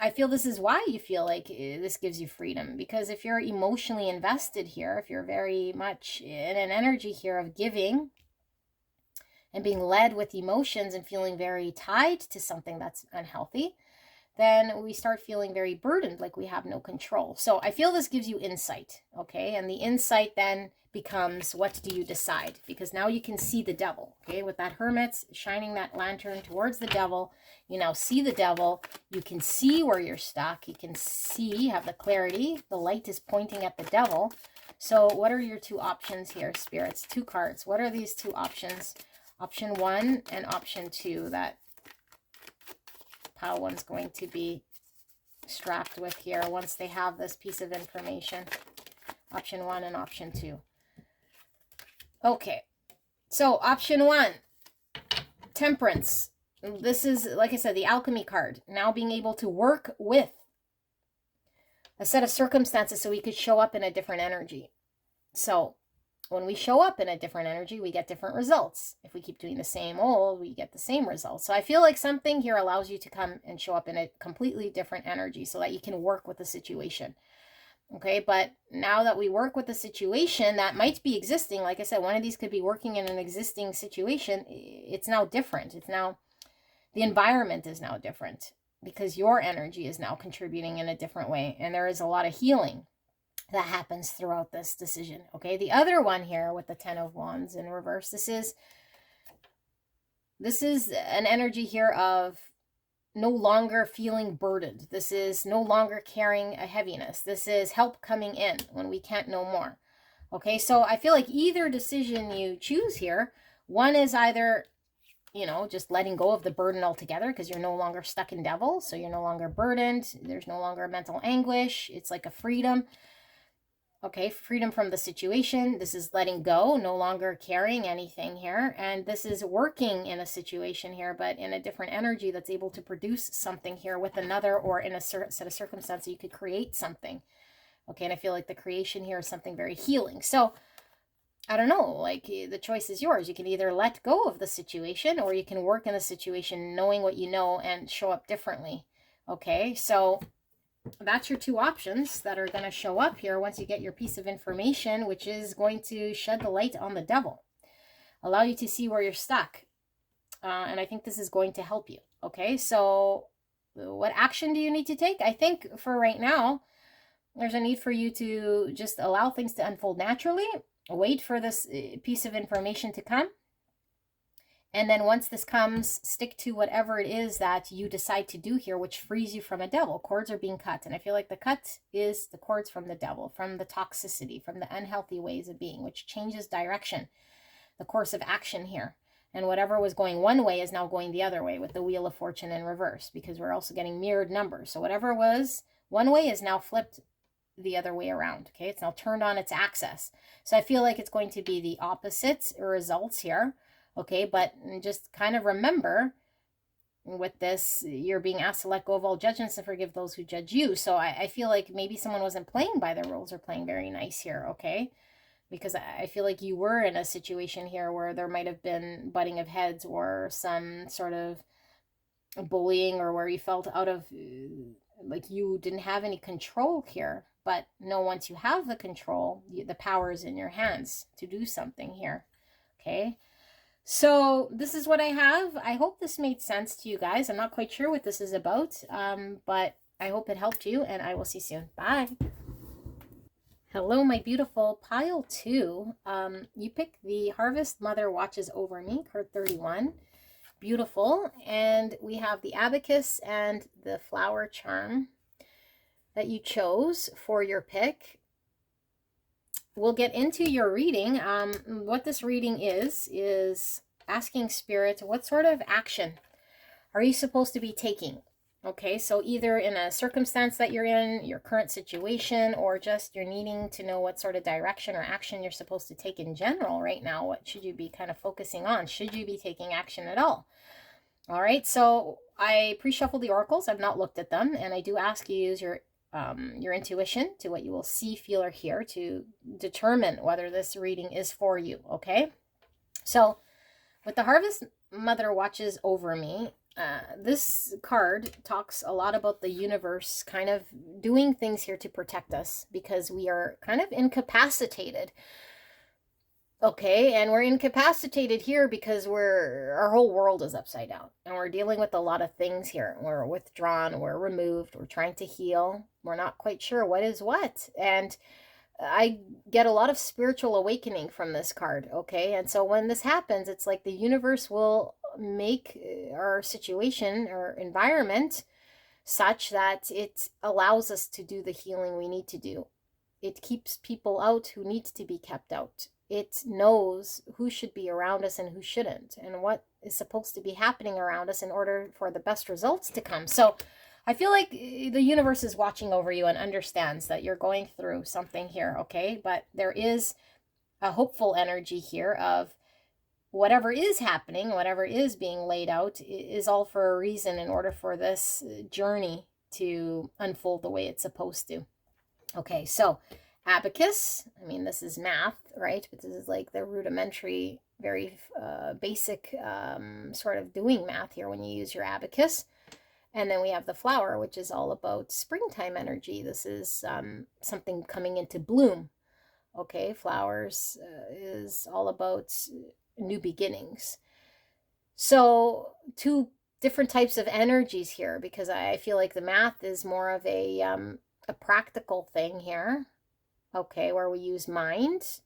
I feel this is why you feel like this gives you freedom, because if you're emotionally invested here, if you're very much in an energy here of giving and being led with emotions and feeling very tied to something that's unhealthy, then we start feeling very burdened, like we have no control. So I feel this gives you insight, okay? And the insight then becomes, what do you decide? Because now you can see the devil, okay? With that Hermit shining that lantern towards the devil, you now see the devil. You can see where you're stuck. You can see, have the clarity. The light is pointing at the devil. So what are your 2 options here, Spirits? 2 cards. What are these 2 options? Option 1 and option 2 that pile 1's going to be strapped with here once they have this piece of information. Option 1 and option 2. Okay, so option 1, Temperance. This is, like I said, the alchemy card. Now being able to work with a set of circumstances so we could show up in a different energy. So when we show up in a different energy, we get different results. If we keep doing the same old, we get the same results. So I feel like something here allows you to come and show up in a completely different energy so that you can work with the situation. Okay, but now that we work with the situation that might be existing, like I said, one of these could be working in an existing situation. It's now different. It's now, the environment is now different because your energy is now contributing in a different way. And there is a lot of healing that happens throughout this decision. Okay, the other one here with the 10 of Wands in reverse, this is an energy here of no longer feeling burdened. This is no longer carrying a heaviness. This is help coming in when we can't know more. Okay, so I feel like either decision you choose here, one is either, you know, just letting go of the burden altogether because you're no longer stuck in devil. So you're no longer burdened. There's no longer mental anguish. It's like a freedom. Okay, freedom from the situation. This is letting go, no longer carrying anything here. And this is working in a situation here, but in a different energy that's able to produce something here with another, or in a set of circumstances, you could create something. Okay, and I feel like the creation here is something very healing. So I don't know, like the choice is yours. You can either let go of the situation or you can work in the situation knowing what you know and show up differently. Okay, so that's your 2 options that are going to show up here once you get your piece of information, which is going to shed the light on the devil, allow you to see where you're stuck. And I think this is going to help you. Okay, so what action do you need to take? I think for right now, There's a need for you to just allow things to unfold naturally, wait for this piece of information to come. And then once this comes, stick to whatever it is that you decide to do here, which frees you from a devil. Cords are being cut. And I feel like the cut is the cords from the devil, from the toxicity, from the unhealthy ways of being, which changes direction, the course of action here. And whatever was going one way is now going the other way with the Wheel of Fortune in reverse, because we're also getting mirrored numbers. So whatever was one way is now flipped the other way around. Okay, it's now turned on its axis. So I feel like it's going to be the opposite results here. Okay, but just kind of remember with this, you're being asked to let go of all judgments and forgive those who judge you. So I feel like maybe someone wasn't playing by the rules or playing very nice here, okay? Because I feel like you were in a situation here where there might have been butting of heads or some sort of bullying, or where you felt out of, like you didn't have any control here. But no, once you have the control, the power is in your hands to do something here, okay? So this is what I have. I hope this made sense to you guys. I'm not quite sure what this is about, but I hope it helped you, and I will see you soon. Bye. Hello, my beautiful pile 2. You picked the Harvest Mother Watches Over Me, card 31. Beautiful. And we have the Abacus and the Flower Charm that you chose for your pick. We'll get into your reading. What this reading is asking Spirit, what sort of action are you supposed to be taking? Okay, so either in a circumstance that you're in, your current situation, or just you're needing to know what sort of direction or action you're supposed to take in general right now. What should you be kind of focusing on? Should you be taking action at all? All right, so I pre-shuffled the oracles. I've not looked at them, and I do ask you use your intuition to what you will see, feel, or hear to determine whether this reading is for you, okay? So with the Harvest Mother Watches Over Me, this card talks a lot about the universe kind of doing things here to protect us, because we are kind of incapacitated. Okay, and we're incapacitated here because our whole world is upside down, and we're dealing with a lot of things here. We're withdrawn, we're removed, we're trying to heal. We're not quite sure what is what. And I get a lot of spiritual awakening from this card, okay? And so when this happens, it's like the universe will make our situation or environment such that it allows us to do the healing we need to do. It keeps people out who need to be kept out. It knows who should be around us and who shouldn't, and what is supposed to be happening around us in order for the best results to come. So I feel like the universe is watching over you and understands that you're going through something here, okay? But there is a hopeful energy here of whatever is happening, whatever is being laid out is all for a reason in order for this journey to unfold the way it's supposed to. Okay, so abacus, I mean, this is math, right? But this is like the rudimentary, very basic sort of doing math here when you use your abacus. And then we have the flower, which is all about springtime energy. This is something coming into bloom. Okay, flowers is all about new beginnings. So 2 different types of energies here, because I feel like the math is more of a practical thing here. Okay, where we use mind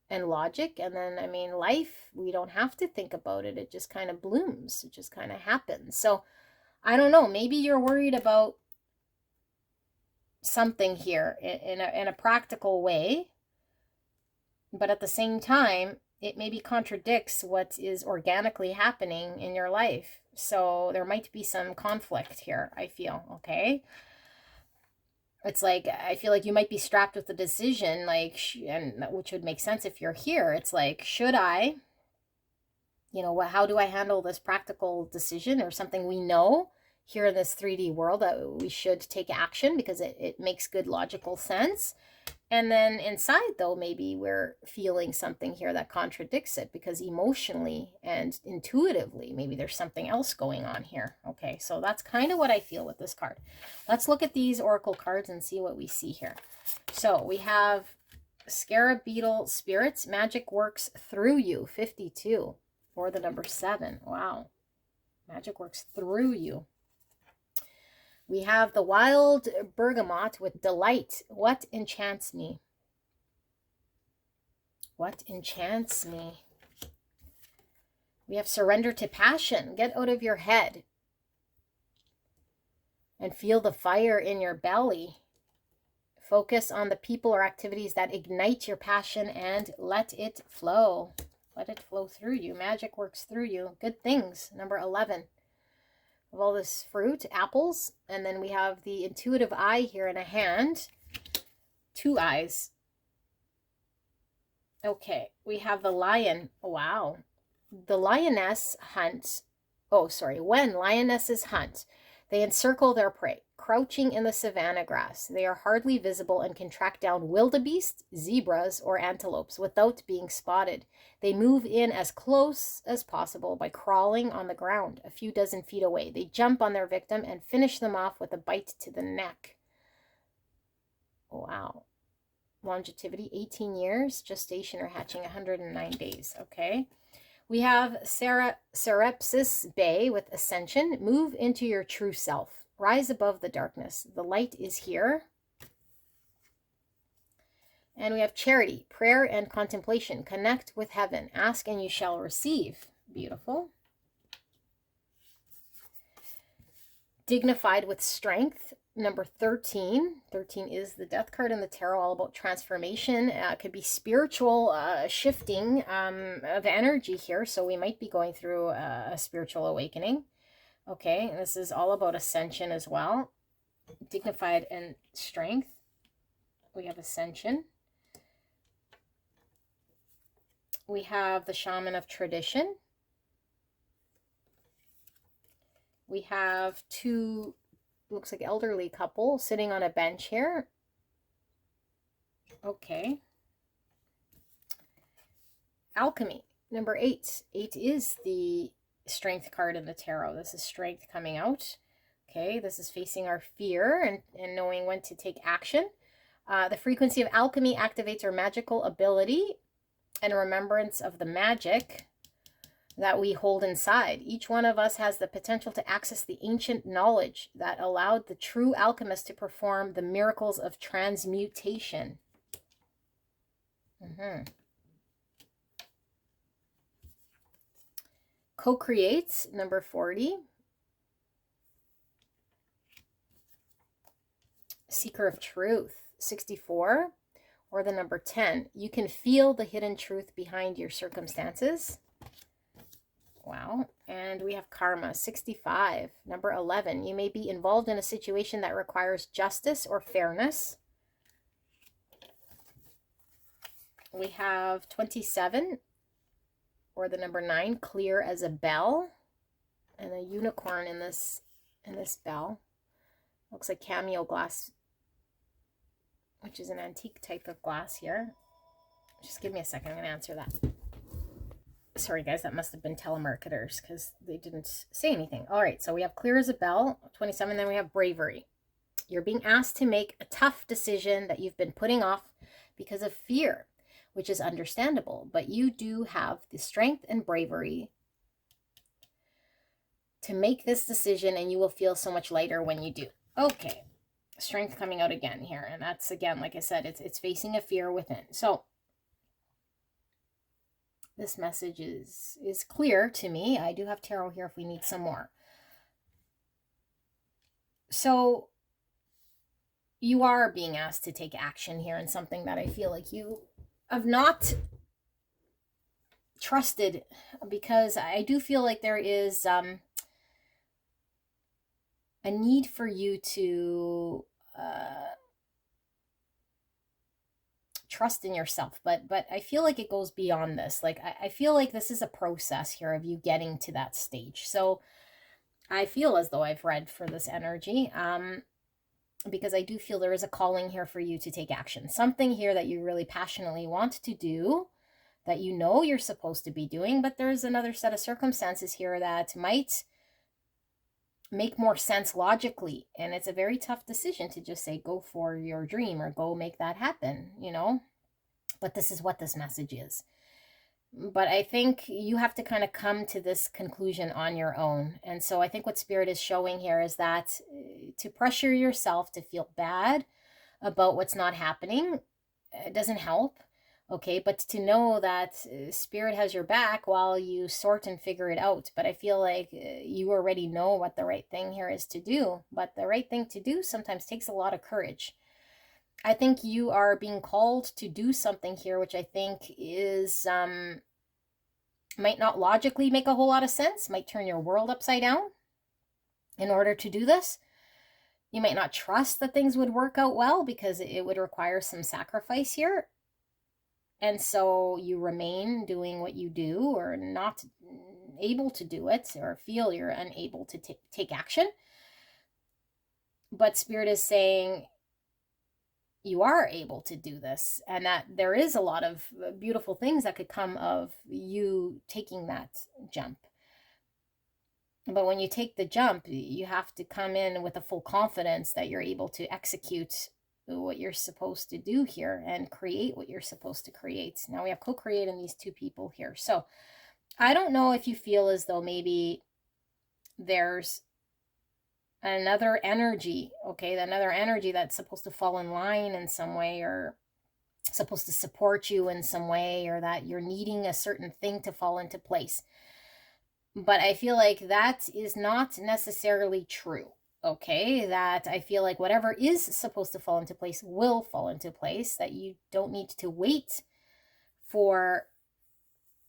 and logic. And then, I mean, life, we don't have to think about it. It just kind of blooms. It just kind of happens. So I don't know, maybe you're worried about something here in a practical way, but at the same time, it maybe contradicts what is organically happening in your life. So there might be some conflict here, I feel, okay? It's like, I feel like you might be strapped with a decision, like, and which would make sense if you're here. It's like, should I, how do I handle this practical decision, or something we know here in this 3D world that we should take action because it makes good logical sense. And then inside, though, maybe we're feeling something here that contradicts it, because emotionally and intuitively, maybe there's something else going on here. Okay, so that's kind of what I feel with this card. Let's look at these oracle cards and see what we see here. So we have Scarab Beetle Spirits, Magic Works Through You, 52, or the number 7. Wow. Magic works through you. We have the wild bergamot with delight. What enchants me? What enchants me? We have surrender to passion. Get out of your head and feel the fire in your belly. Focus on the people or activities that ignite your passion and let it flow. Let it flow through you. Magic works through you. Good things. Number 11. Of all this fruit, apples. And then we have the intuitive eye here in a hand. 2 eyes. Okay. We have the lion. Wow. The lioness hunts. Oh, sorry. When lionesses hunt, they encircle their prey, crouching in the savanna grass. They are hardly visible and can track down wildebeest, zebras, or antelopes without being spotted. They move in as close as possible by crawling on the ground a few dozen feet away. They jump on their victim and finish them off with a bite to the neck. Wow. Longevity, 18 years. Gestation or hatching, 109 days. Okay. We have Serapis Bay with Ascension. Move into your true self. Rise above the darkness. The light is here. And we have Charity, prayer and contemplation. Connect with heaven. Ask and you shall receive. Beautiful. Dignified with strength. Number 13. 13 is the death card in the tarot, all about transformation. It could be spiritual shifting of energy here. So we might be going through a spiritual awakening. Okay, this is all about ascension as well. Dignified and strength. We have ascension. We have the shaman of tradition. We have 2, looks like elderly couple sitting on a bench here. Okay. Alchemy, number 8. 8 is the strength card in the tarot. This is strength coming out. Okay, this is facing our fear and knowing when to take action. The frequency of alchemy activates our magical ability and remembrance of the magic that we hold inside. Each one of us has the potential to access the ancient knowledge that allowed the true alchemist to perform the miracles of transmutation. Co-create, number 40. Seeker of truth, 64. Or the number 10. You can feel the hidden truth behind your circumstances. Wow. And we have karma, 65. Number 11. You may be involved in a situation that requires justice or fairness. We have 27. Or the number 9. Clear as a bell. And a unicorn in this bell. Looks like cameo glass, which is an antique type of glass here. Just give me a second. I'm going to answer that. Sorry, guys, that must have been telemarketers because they didn't say anything. All right, so we have clear as a bell, 27. Then we have bravery. You're being asked to make a tough decision that you've been putting off because of fear, which is understandable. But you do have the strength and bravery to make this decision, and you will feel so much lighter when you do. Okay, strength coming out again here. And that's, again, like I said, it's facing a fear within. So this message is clear to me. I do have tarot here if we need some more. So you are being asked to take action here in something that I feel like you have not trusted, because I do feel like there is a need for you to trust in yourself, but I feel like it goes beyond this. Like I feel like this is a process here of you getting to that stage. So I feel as though I've read for this energy, because I do feel there is a calling here for you to take action. Something here that you really passionately want to do, that you know you're supposed to be doing, but there's another set of circumstances here that might make more sense logically. And it's a very tough decision to just say, go for your dream or go make that happen, you know, but this is what this message is. But I think you have to kind of come to this conclusion on your own. And so I think what Spirit is showing here is that to pressure yourself to feel bad about what's not happening, it doesn't help. Okay, but to know that Spirit has your back while you sort and figure it out. But I feel like you already know what the right thing here is to do. But the right thing to do sometimes takes a lot of courage. I think you are being called to do something here, which I think is might not logically make a whole lot of sense, might turn your world upside down in order to do this. You might not trust that things would work out well because it would require some sacrifice here. And so you remain doing what you do, or not able to do it, or feel you're unable to take action. But Spirit is saying you are able to do this, and that there is a lot of beautiful things that could come of you taking that jump. But when you take the jump, you have to come in with a full confidence that you're able to execute what you're supposed to do here and create what you're supposed to create. Now we have co-creating these two people here. So I don't know if you feel as though maybe there's another energy, okay, another energy that's supposed to fall in line in some way, or supposed to support you in some way, or that you're needing a certain thing to fall into place. But I feel like that is not necessarily true. Okay, that I feel like whatever is supposed to fall into place will fall into place, that you don't need to wait for,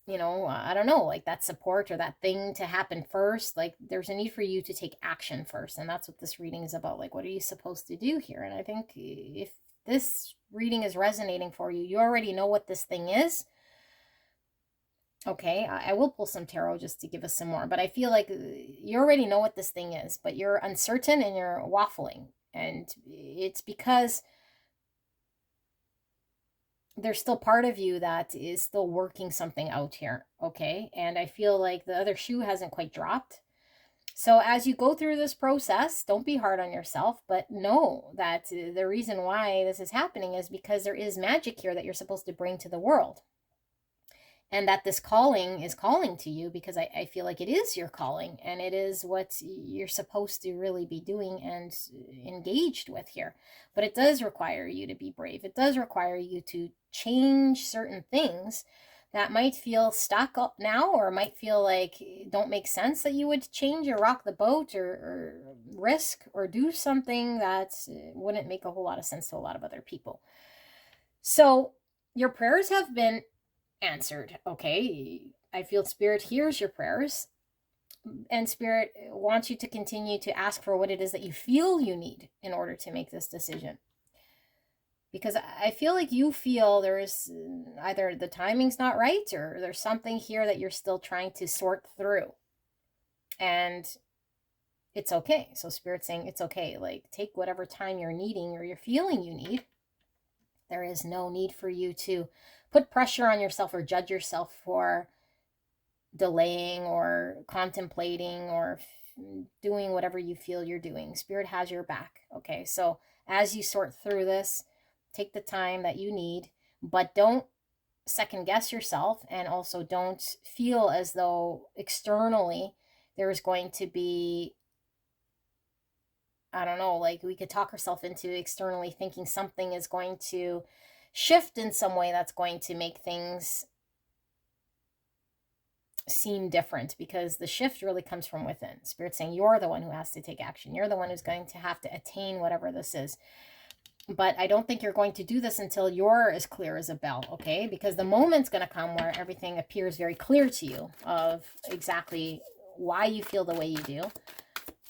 you know, I don't know, like that support or that thing to happen first. Like there's a need for you to take action first. And that's what this reading is about. Like, what are you supposed to do here? And I think if this reading is resonating for you, you already know what this thing is. Okay, I will pull some tarot just to give us some more, but I feel like you already know what this thing is, but you're uncertain and you're waffling. And it's because there's still part of you that is still working something out here, okay? And I feel like the other shoe hasn't quite dropped. So as you go through this process, don't be hard on yourself, but know that the reason why this is happening is because there is magic here that you're supposed to bring to the world. And that this calling is calling to you, because I feel like it is your calling, and it is what you're supposed to really be doing and engaged with here. But it does require you to be brave. It does require you to change certain things that might feel stuck up now, or might feel like don't make sense that you would change or rock the boat, or risk or do something that wouldn't make a whole lot of sense to a lot of other people. So your prayers have been answered, okay? I feel Spirit hears your prayers, and Spirit wants you to continue to ask for what it is that you feel you need in order to make this decision. Because I feel like you feel there's either the timing's not right, or there's something here that you're still trying to sort through. And it's okay. So Spirit's saying it's okay. Like, take whatever time you're needing, or you're feeling you need. There is no need for you to put pressure on yourself or judge yourself for delaying or contemplating or doing whatever you feel you're doing. Spirit has your back, okay? So as you sort through this, take the time that you need, but don't second guess yourself, and also don't feel as though externally there is going to be, I don't know, like we could talk ourselves into externally thinking something is going to shift in some way that's going to make things seem different, because the shift really comes from within. Spirit's saying you're the one who has to take action. You're the one who's going to have to attain whatever this is. But I don't think you're going to do this until you're as clear as a bell, okay? Because the moment's going to come where everything appears very clear to you of exactly why you feel the way you do,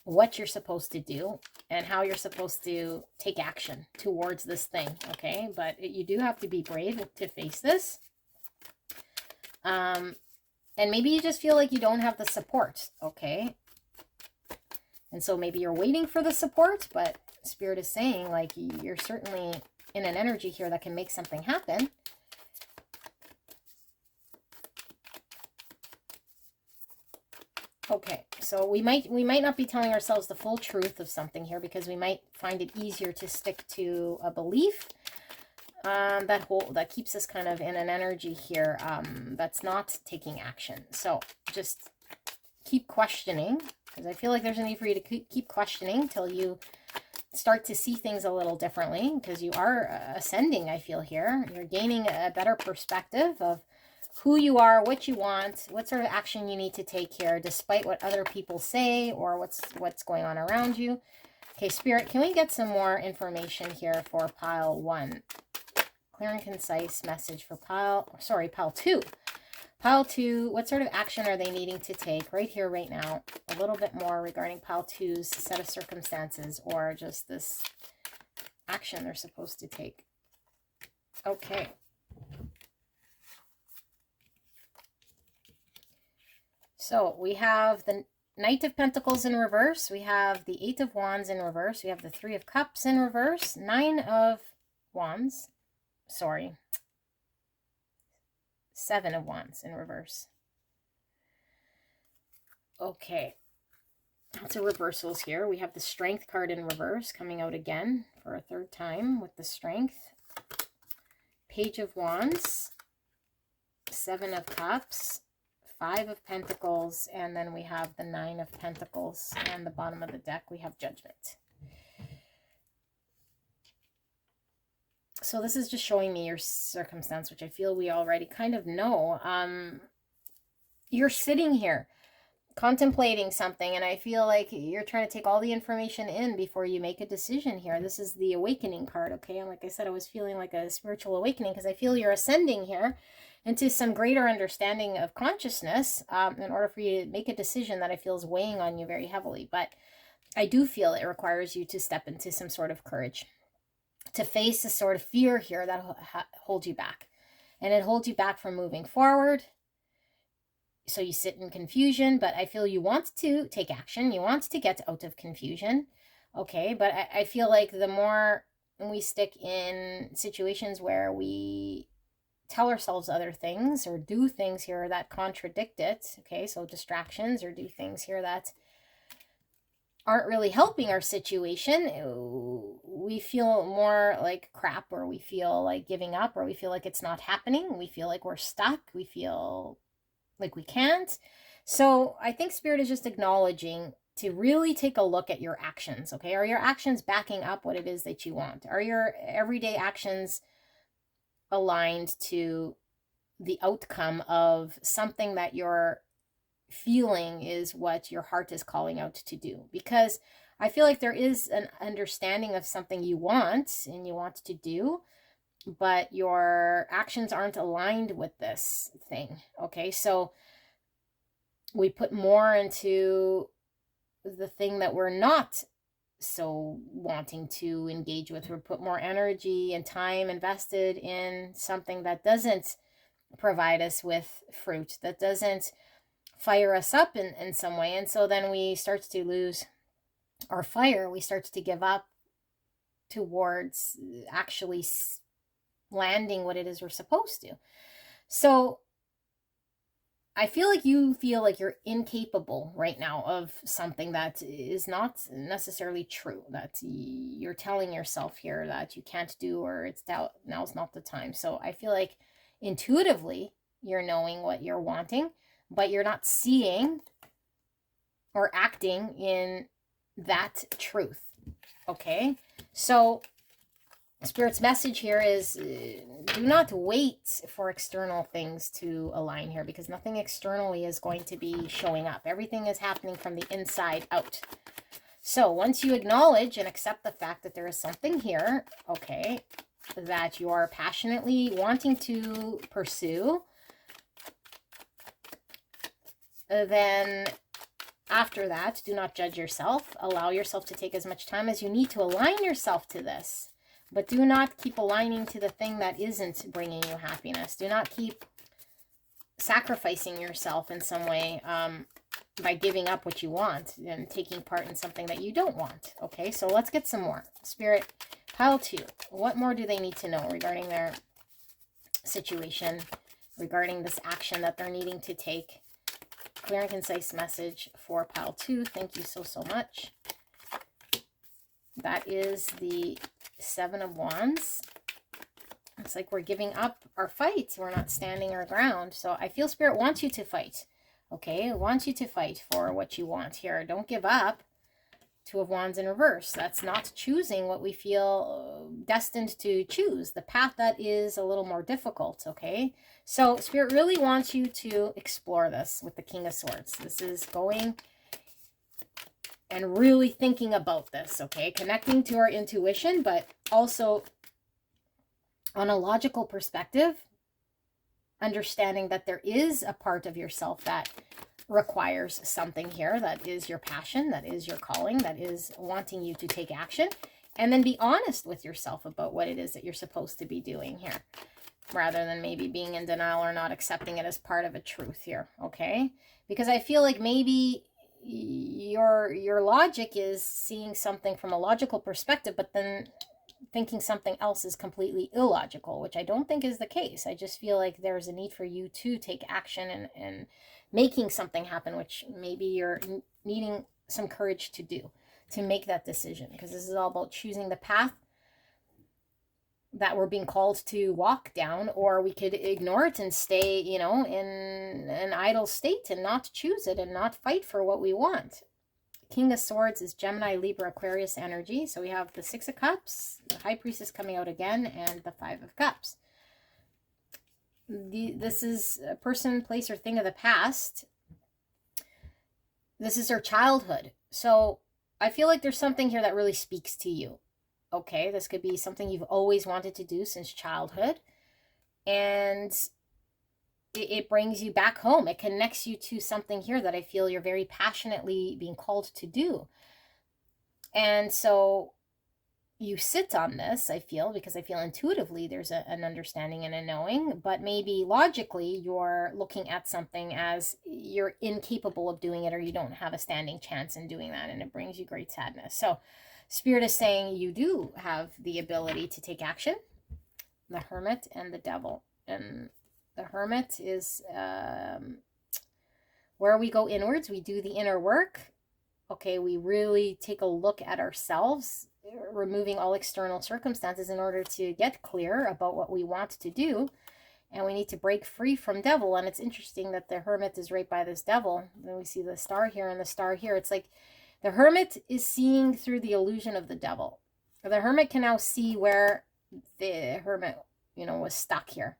what you're supposed to do, and how you're supposed to take action towards this thing, okay? But you do have to be brave to face this. And maybe you just feel like you don't have the support, okay? And so maybe you're waiting for the support, but Spirit is saying, like, you're certainly in an energy here that can make something happen. Okay, so we might not be telling ourselves the full truth of something here, because we might find it easier to stick to a belief that keeps us kind of in an energy here that's not taking action. So just keep questioning Because I feel like there's a need for you to keep questioning till you start to see things a little differently, because you are ascending, I feel here. You're gaining a better perspective of who you are, what you want, what sort of action you need to take here, despite what other people say or what's going on around you. Okay, Spirit, can we get some more information here for pile 1? Clear and concise message for pile 2. Pile 2, what sort of action are they needing to take right here, right now? A little bit more regarding pile 2's set of circumstances, or just this action they're supposed to take. Okay. So we have the Knight of Pentacles in reverse. We have the 8 of Wands in reverse. We have the 3 of Cups in reverse. 9 of Wands. Sorry. 7 of Wands in reverse. Okay. Lots of reversals here. We have the Strength card in reverse coming out again for a 3rd time with the Strength. Page of Wands. 7 of Cups. 5 of Pentacles. And then we have the 9 of Pentacles. And the bottom of the deck, we have Judgment. So this is just showing me your circumstance, which I feel we already kind of know. You're sitting here contemplating something, and I feel like you're trying to take all the information in before you make a decision here. This is the Awakening card, okay? And like I said, I was feeling like a spiritual awakening because I feel you're ascending here into some greater understanding of consciousness in order for you to make a decision that I feel is weighing on you very heavily. But I do feel it requires you to step into some sort of courage, to face a sort of fear here that holds you back. And it holds you back from moving forward. So you sit in confusion, but I feel you want to take action. You want to get out of confusion. Okay, but I feel like the more we stick in situations where we tell ourselves other things or do things here that contradict it, okay, so distractions, or do things here that aren't really helping our situation, we feel more like crap, or we feel like giving up, or we feel like it's not happening. We feel like we're stuck. We feel like we can't. So I think Spirit is just acknowledging to really take a look at your actions, okay? Are your actions backing up what it is that you want? Are your everyday actions aligned to the outcome of something that you're feeling is what your heart is calling out to do? Because I feel like there is an understanding of something you want and you want to do, but your actions aren't aligned with this thing, okay? So we put more into the thing that we're not so wanting to engage with. We put more energy and time invested in something that doesn't provide us with fruit, that doesn't fire us up in some way. And so then we start to lose our fire. We start to give up towards actually landing what it is we're supposed to. So I feel like you feel like you're incapable right now of something that is not necessarily true, that you're telling yourself here that you can't do, or it's now's not the time. So I feel like intuitively you're knowing what you're wanting, but you're not seeing or acting in that truth, okay? So Spirit's message here is do not wait for external things to align here, because nothing externally is going to be showing up. Everything is happening from the inside out. So once you acknowledge and accept the fact that there is something here, okay, that you are passionately wanting to pursue, then after that, do not judge yourself. Allow yourself to take as much time as you need to align yourself to this. But do not keep aligning to the thing that isn't bringing you happiness. Do not keep sacrificing yourself in some way by giving up what you want and taking part in something that you don't want. Okay, so let's get some more. Spirit, pile 2. What more do they need to know regarding their situation, regarding this action that they're needing to take? Clear and concise message for pile 2. Thank you so much. That is the 7 of Wands. It's like we're giving up our fight. We're not standing our ground. So I feel Spirit wants you to fight. Okay, it wants you to fight for what you want here. Don't give up. Two of Wands in reverse. That's not choosing what we feel destined to choose. The path that is a little more difficult, okay? So Spirit really wants you to explore this with the King of Swords. This is going and really thinking about this, okay? Connecting to our intuition, but also on a logical perspective, understanding that there is a part of yourself that requires something here, that is your passion, that is your calling, that is wanting you to take action, and then be honest with yourself about what it is that you're supposed to be doing here, rather than maybe being in denial or not accepting it as part of a truth here, okay? Because I feel like maybe your logic is seeing something from a logical perspective, but then thinking something else is completely illogical, which I don't think is the case. I just feel like there's a need for you to take action and making something happen, which maybe you're needing some courage to do, to make that decision, because this is all about choosing the path that we're being called to walk down, or we could ignore it and stay, you know, in an idle state and not choose it and not fight for what we want. King of Swords is Gemini, Libra, Aquarius energy. So we have the Six of Cups, the High Priestess coming out again, and the Five of Cups. This is a person, place, or thing of the past. This is their childhood. So I feel like there's something here that really speaks to you. Okay, this could be something you've always wanted to do since childhood. And it brings you back home. It connects you to something here that I feel you're very passionately being called to do. And so you sit on this, I feel, because I feel intuitively there's an understanding and a knowing, but maybe logically you're looking at something as you're incapable of doing it, or you don't have a standing chance in doing that, and it brings you great sadness. So Spirit is saying you do have the ability to take action. The Hermit and the Devil. And the Hermit is where we go inwards. We do the inner work. Okay, we really take a look at ourselves, removing all external circumstances in order to get clear about what we want to do. And we need to break free from Devil. And it's interesting that the Hermit is right by this Devil. Then we see the star here and the star here. It's like the Hermit is seeing through the illusion of the Devil. The Hermit can now see where the Hermit, you know, was stuck here.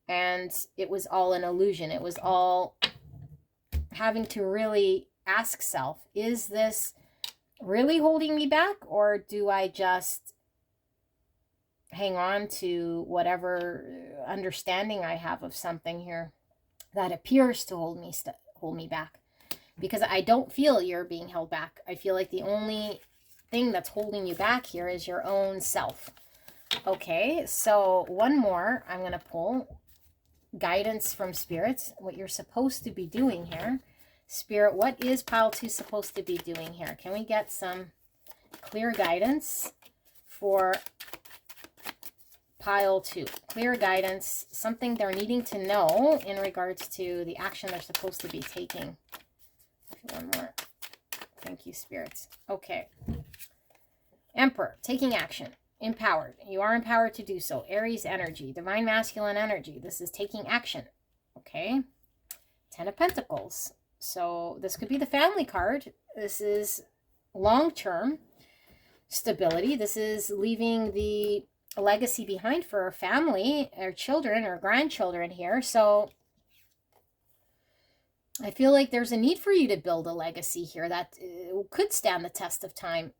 And it was all an illusion. It was all having to really ask self, is this really holding me back? Or do I just hang on to whatever understanding I have of something here that appears to hold me back? Because I don't feel you're being held back. I feel like the only thing that's holding you back here is your own self. Okay, so one more I'm going to pull. Guidance from Spirit, what you're supposed to be doing here. Spirit, what is pile 2 supposed to be doing here? Can we get some clear guidance for pile 2? Clear guidance, something they're needing to know in regards to the action they're supposed to be taking. One more. Thank you, Spirits. Okay. Emperor, taking action. Empowered. You are empowered to do so. Aries energy. Divine masculine energy. This is taking action. Okay. 10 of Pentacles. So this could be the family card. This is long-term stability. This is leaving the legacy behind for our family, our children, or grandchildren here. So I feel like there's a need for you to build a legacy here that could stand the test of time.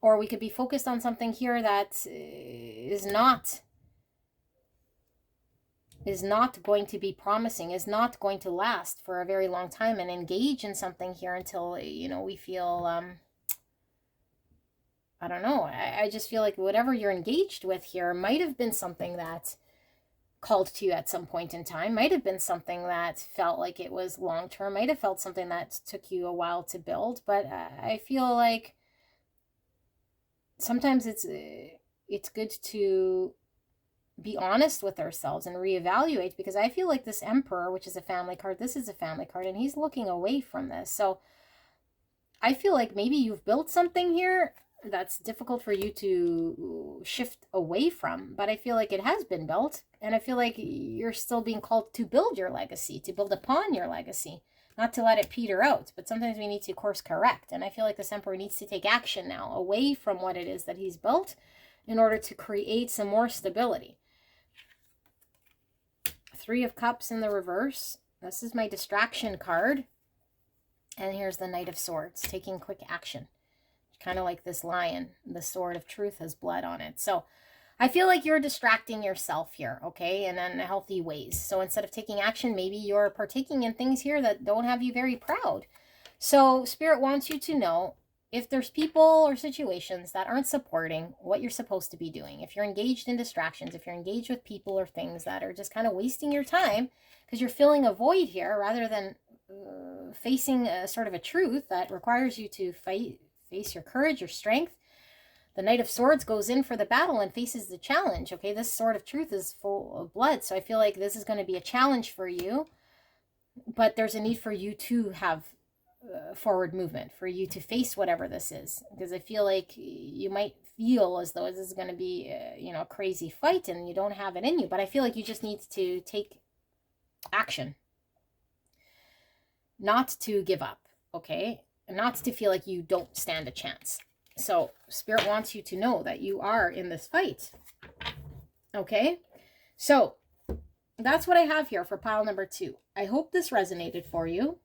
Or we could be focused on something here that is not going to be promising, is not going to last for a very long time, and engage in something here until, you know, we feel, I don't know. I just feel like whatever you're engaged with here might have been something that called to you at some point in time, might have been something that felt like it was long-term, might have felt something that took you a while to build, but I feel like sometimes it's good to be honest with ourselves and reevaluate, because I feel like this Emperor, which is a family card, this is a family card, and he's looking away from this. So I feel like maybe you've built something here that's difficult for you to shift away from, but I feel like it has been built, and I feel like you're still being called to build your legacy, to build upon your legacy, not to let it peter out. But sometimes we need to course correct, and I feel like this Emperor needs to take action now away from what it is that he's built in order to create some more stability. Three of Cups in the reverse. This is my distraction card. And here's the Knight of Swords, taking quick action. Kind of like this lion. The sword of truth has blood on it. So I feel like you're distracting yourself here, okay, in unhealthy ways. So instead of taking action, maybe you're partaking in things here that don't have you very proud. So Spirit wants you to know if there's people or situations that aren't supporting what you're supposed to be doing, if you're engaged in distractions, if you're engaged with people or things that are just kind of wasting your time because you're filling a void here rather than facing a sort of a truth that requires you to face your courage, your strength. The Knight of Swords goes in for the battle and faces the challenge. Okay, this sword of truth is full of blood, so I feel like this is going to be a challenge for you, but there's a need for you to have forward movement, for you to face whatever this is, because I feel like you might feel as though this is going to be a crazy fight and you don't have it in you, but I feel like you just need to take action, not to give up, okay, not to feel like you don't stand a chance. So Spirit wants you to know that you are in this fight, okay? So that's what I have here for pile number 2. I hope this resonated for you.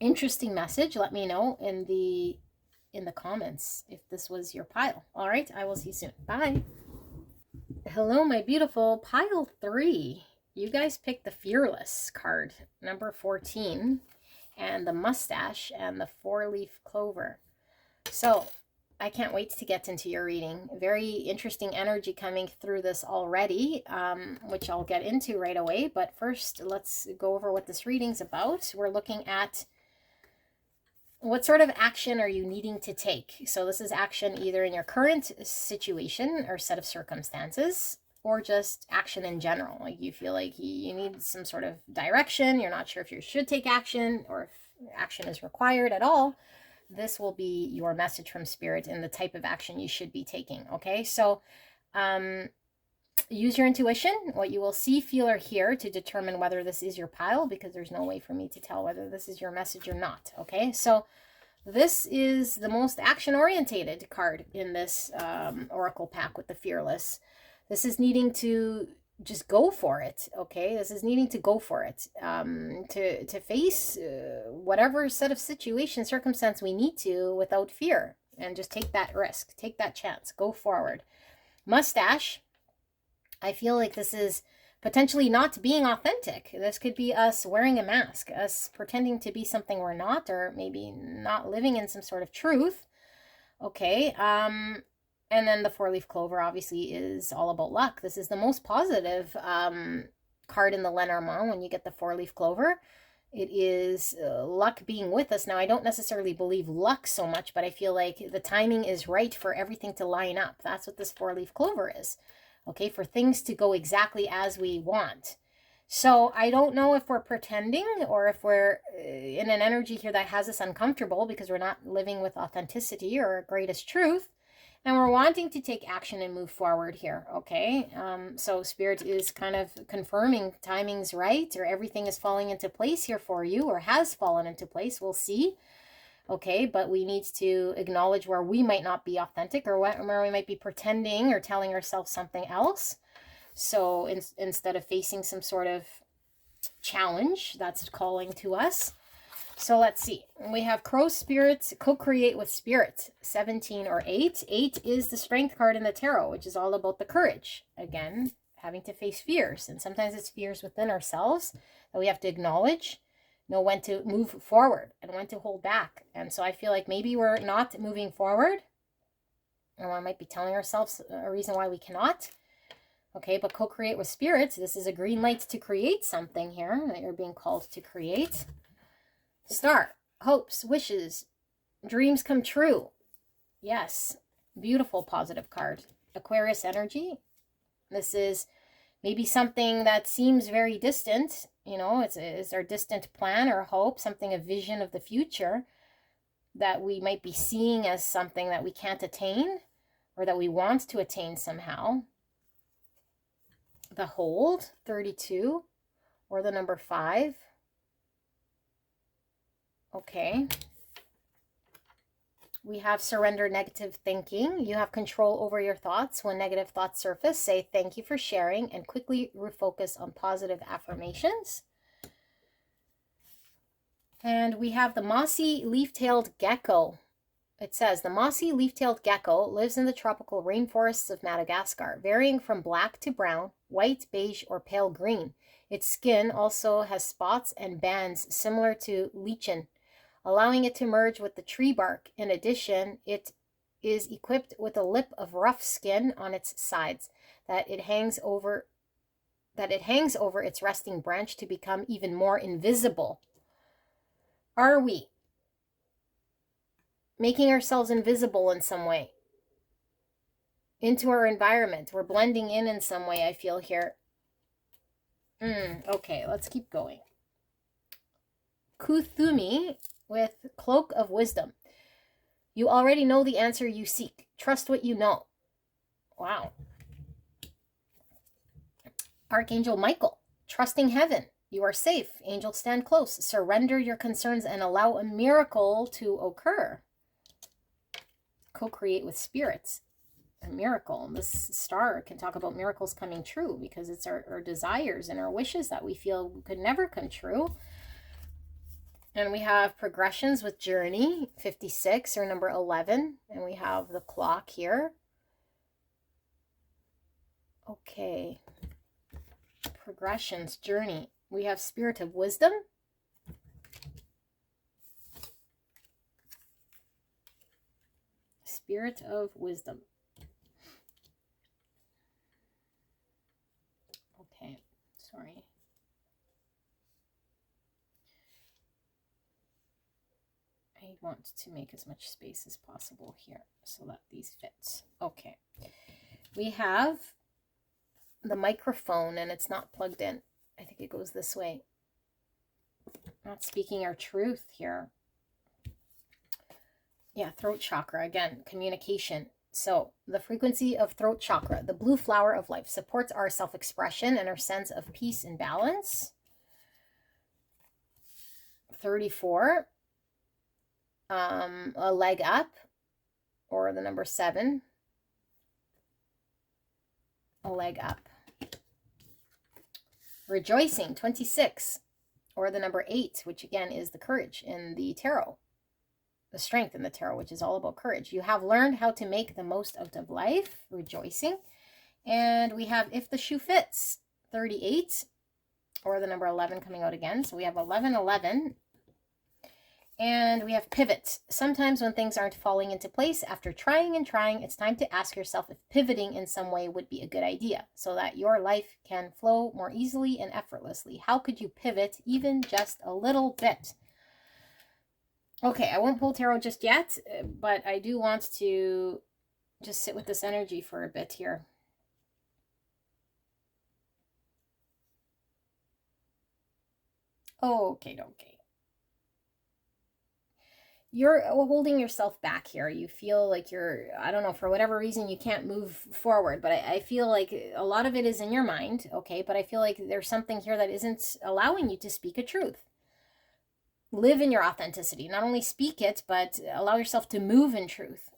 Interesting message. Let me know in the comments if this was your pile. All right, I will see you soon. Bye. Hello, my beautiful pile 3. You guys picked the Fearless card, number 14, and the mustache and the 4-leaf clover. So I can't wait to get into your reading. Very interesting energy coming through this already, which I'll get into right away. But first, let's go over what this reading's about. We're looking at what sort of action are you needing to take? So this is action either in your current situation or set of circumstances, or just action in general. Like you feel like you need some sort of direction. You're not sure if you should take action or if action is required at all. This will be your message from Spirit and the type of action you should be taking. Okay, so use your intuition, what you will see, feel, or hear to determine whether this is your pile, because there's no way for me to tell whether this is your message or not. Okay, so this is the most action-orientated card in this oracle pack with the Fearless. This is needing to just go for it, okay? This is needing to go for it, to face whatever set of situation, circumstance we need to without fear, and just take that risk, take that chance, go forward. Mustache, I feel like this is potentially not being authentic. This could be us wearing a mask, us pretending to be something we're not, or maybe not living in some sort of truth, okay? And then the 4-leaf clover obviously is all about luck. This is the most positive card in the Lenormand when you get the 4-leaf clover. It is luck being with us. Now, I don't necessarily believe luck so much, but I feel like the timing is right for everything to line up. That's what this 4-leaf clover is, okay, for things to go exactly as we want. So I don't know if we're pretending or if we're in an energy here that has us uncomfortable because we're not living with authenticity or greatest truth. And we're wanting to take action and move forward here, okay? So Spirit is kind of confirming timing's right, or everything is falling into place here for you, or has fallen into place. We'll see, okay? But we need to acknowledge where we might not be authentic, or where we might be pretending or telling ourselves something else. So instead of facing some sort of challenge that's calling to us. So let's see. We have Crow Spirit, co-create with Spirit, 17 or 8. 8 is the Strength card in the tarot, which is all about the courage. Again, having to face fears. And sometimes it's fears within ourselves that we have to acknowledge, know when to move forward and when to hold back. And so I feel like maybe we're not moving forward, and we might be telling ourselves a reason why we cannot. Okay, but co-create with Spirit, this is a green light to create something here that you're being called to create. Star, hopes, wishes, dreams come true. Yes, beautiful positive card. Aquarius energy. This is maybe something that seems very distant. You know, it's our distant plan or hope, something, a vision of the future. that we might be seeing as something that we can't attain or that we want to attain somehow. The hold, 32, or the number 5. Okay. We have surrender negative thinking. You have control over your thoughts. When negative thoughts surface, say thank you for sharing and quickly refocus on positive affirmations. And we have the mossy leaf-tailed gecko. It says, the mossy leaf-tailed gecko lives in the tropical rainforests of Madagascar, varying from black to brown, white, beige, or pale green. Its skin also has spots and bands similar to lichen, allowing it to merge with the tree bark. In addition, it is equipped with a lip of rough skin on its sides that it hangs over its resting branch to become even more invisible. Are we making ourselves invisible in some way into our environment? We're blending in some way, I feel here. Okay, let's keep going. Kuthumi with Cloak of Wisdom. You already know the answer you seek. Trust what you know. Wow. Archangel Michael, trusting heaven. You are safe. Angels stand close. Surrender your concerns and allow a miracle to occur. Co-create with spirits. A miracle. This star can talk about miracles coming true because it's our desires and our wishes that we feel could never come true. And we have progressions with journey, 56 or number 11. And we have the clock here. Okay. Progressions, journey. We have spirit of wisdom. Spirit of wisdom. Okay, sorry. I want to make as much space as possible here so that these fit. Okay. We have the microphone and it's not plugged in. I think it goes this way. Not speaking our truth here. Yeah, throat chakra, again, communication. So the frequency of throat chakra, the blue flower of life, supports our self-expression and our sense of peace and balance. 34, a leg up, or the number 7, a leg up. Rejoicing, 26, or the number 8, which again is the courage in the tarot. The strength in the tarot, which is all about courage. You have learned how to make the most out of life, rejoicing. And we have if the shoe fits, 38, or the number 11 coming out again. So we have 11, 11. And we have pivot. Sometimes when things aren't falling into place, after trying and trying, it's time to ask yourself if pivoting in some way would be a good idea so that your life can flow more easily and effortlessly. How could you pivot even just a little bit? Okay, I won't pull tarot just yet, but I do want to just sit with this energy for a bit here. Okay. You're holding yourself back here. You feel like you're, I don't know, for whatever reason, you can't move forward. But I feel like a lot of it is in your mind, okay? But I feel like there's something here that isn't allowing you to speak a truth. Live in your authenticity. Not only speak it, but allow yourself to move in truth.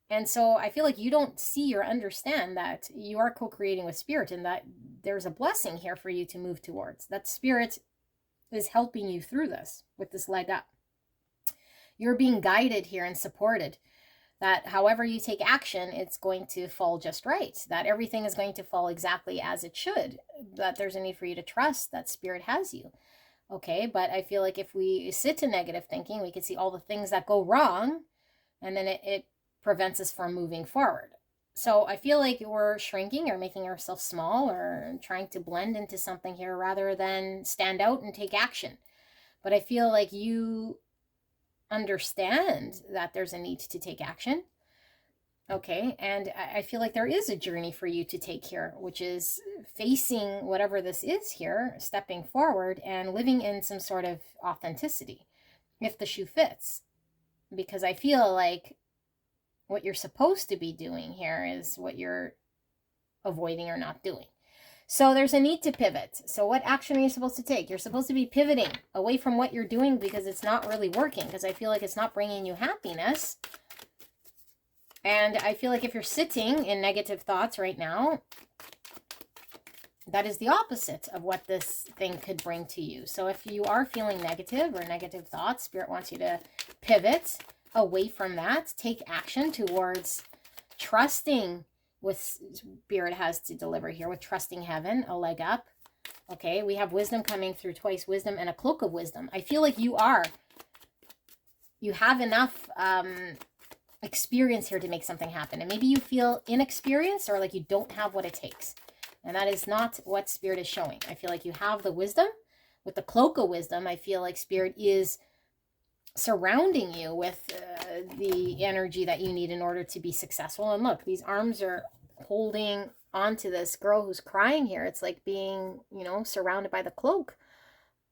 And so I feel like you don't see or understand that you are co-creating with spirit and that there's a blessing here for you to move towards. That spirit is helping you through this with this leg up. You're being guided here and supported. That however you take action, it's going to fall just right. That everything is going to fall exactly as it should. That there's a need for you to trust that spirit has you. Okay, but I feel like if we sit in negative thinking, we can see all the things that go wrong, and then it prevents us from moving forward. So I feel like we're shrinking or making ourselves small or trying to blend into something here rather than stand out and take action. But I feel like you understand that there's a need to take action. Okay, and I feel like there is a journey for you to take here, which is facing whatever this is here, stepping forward and living in some sort of authenticity, if the shoe fits. because I feel like what you're supposed to be doing here is what you're avoiding or not doing. So there's a need to pivot. So what action are you supposed to take? You're supposed to be pivoting away from what you're doing because it's not really working, because I feel like it's not bringing you happiness. And I feel like if you're sitting in negative thoughts right now, that is the opposite of what this thing could bring to you. So if you are feeling negative or negative thoughts, Spirit wants you to pivot away from that. Take action towards trusting what Spirit has to deliver here, with trusting heaven, a leg up. Okay, we have wisdom coming through twice, wisdom and a cloak of wisdom. I feel like you have enough experience here to make something happen. And maybe you feel inexperienced or like you don't have what it takes. And that is not what Spirit is showing. I feel like you have the wisdom. With the cloak of wisdom, I feel like Spirit is surrounding you with the energy that you need in order to be successful. And look, these arms are holding onto this girl who's crying here. It's like being, you know, surrounded by the cloak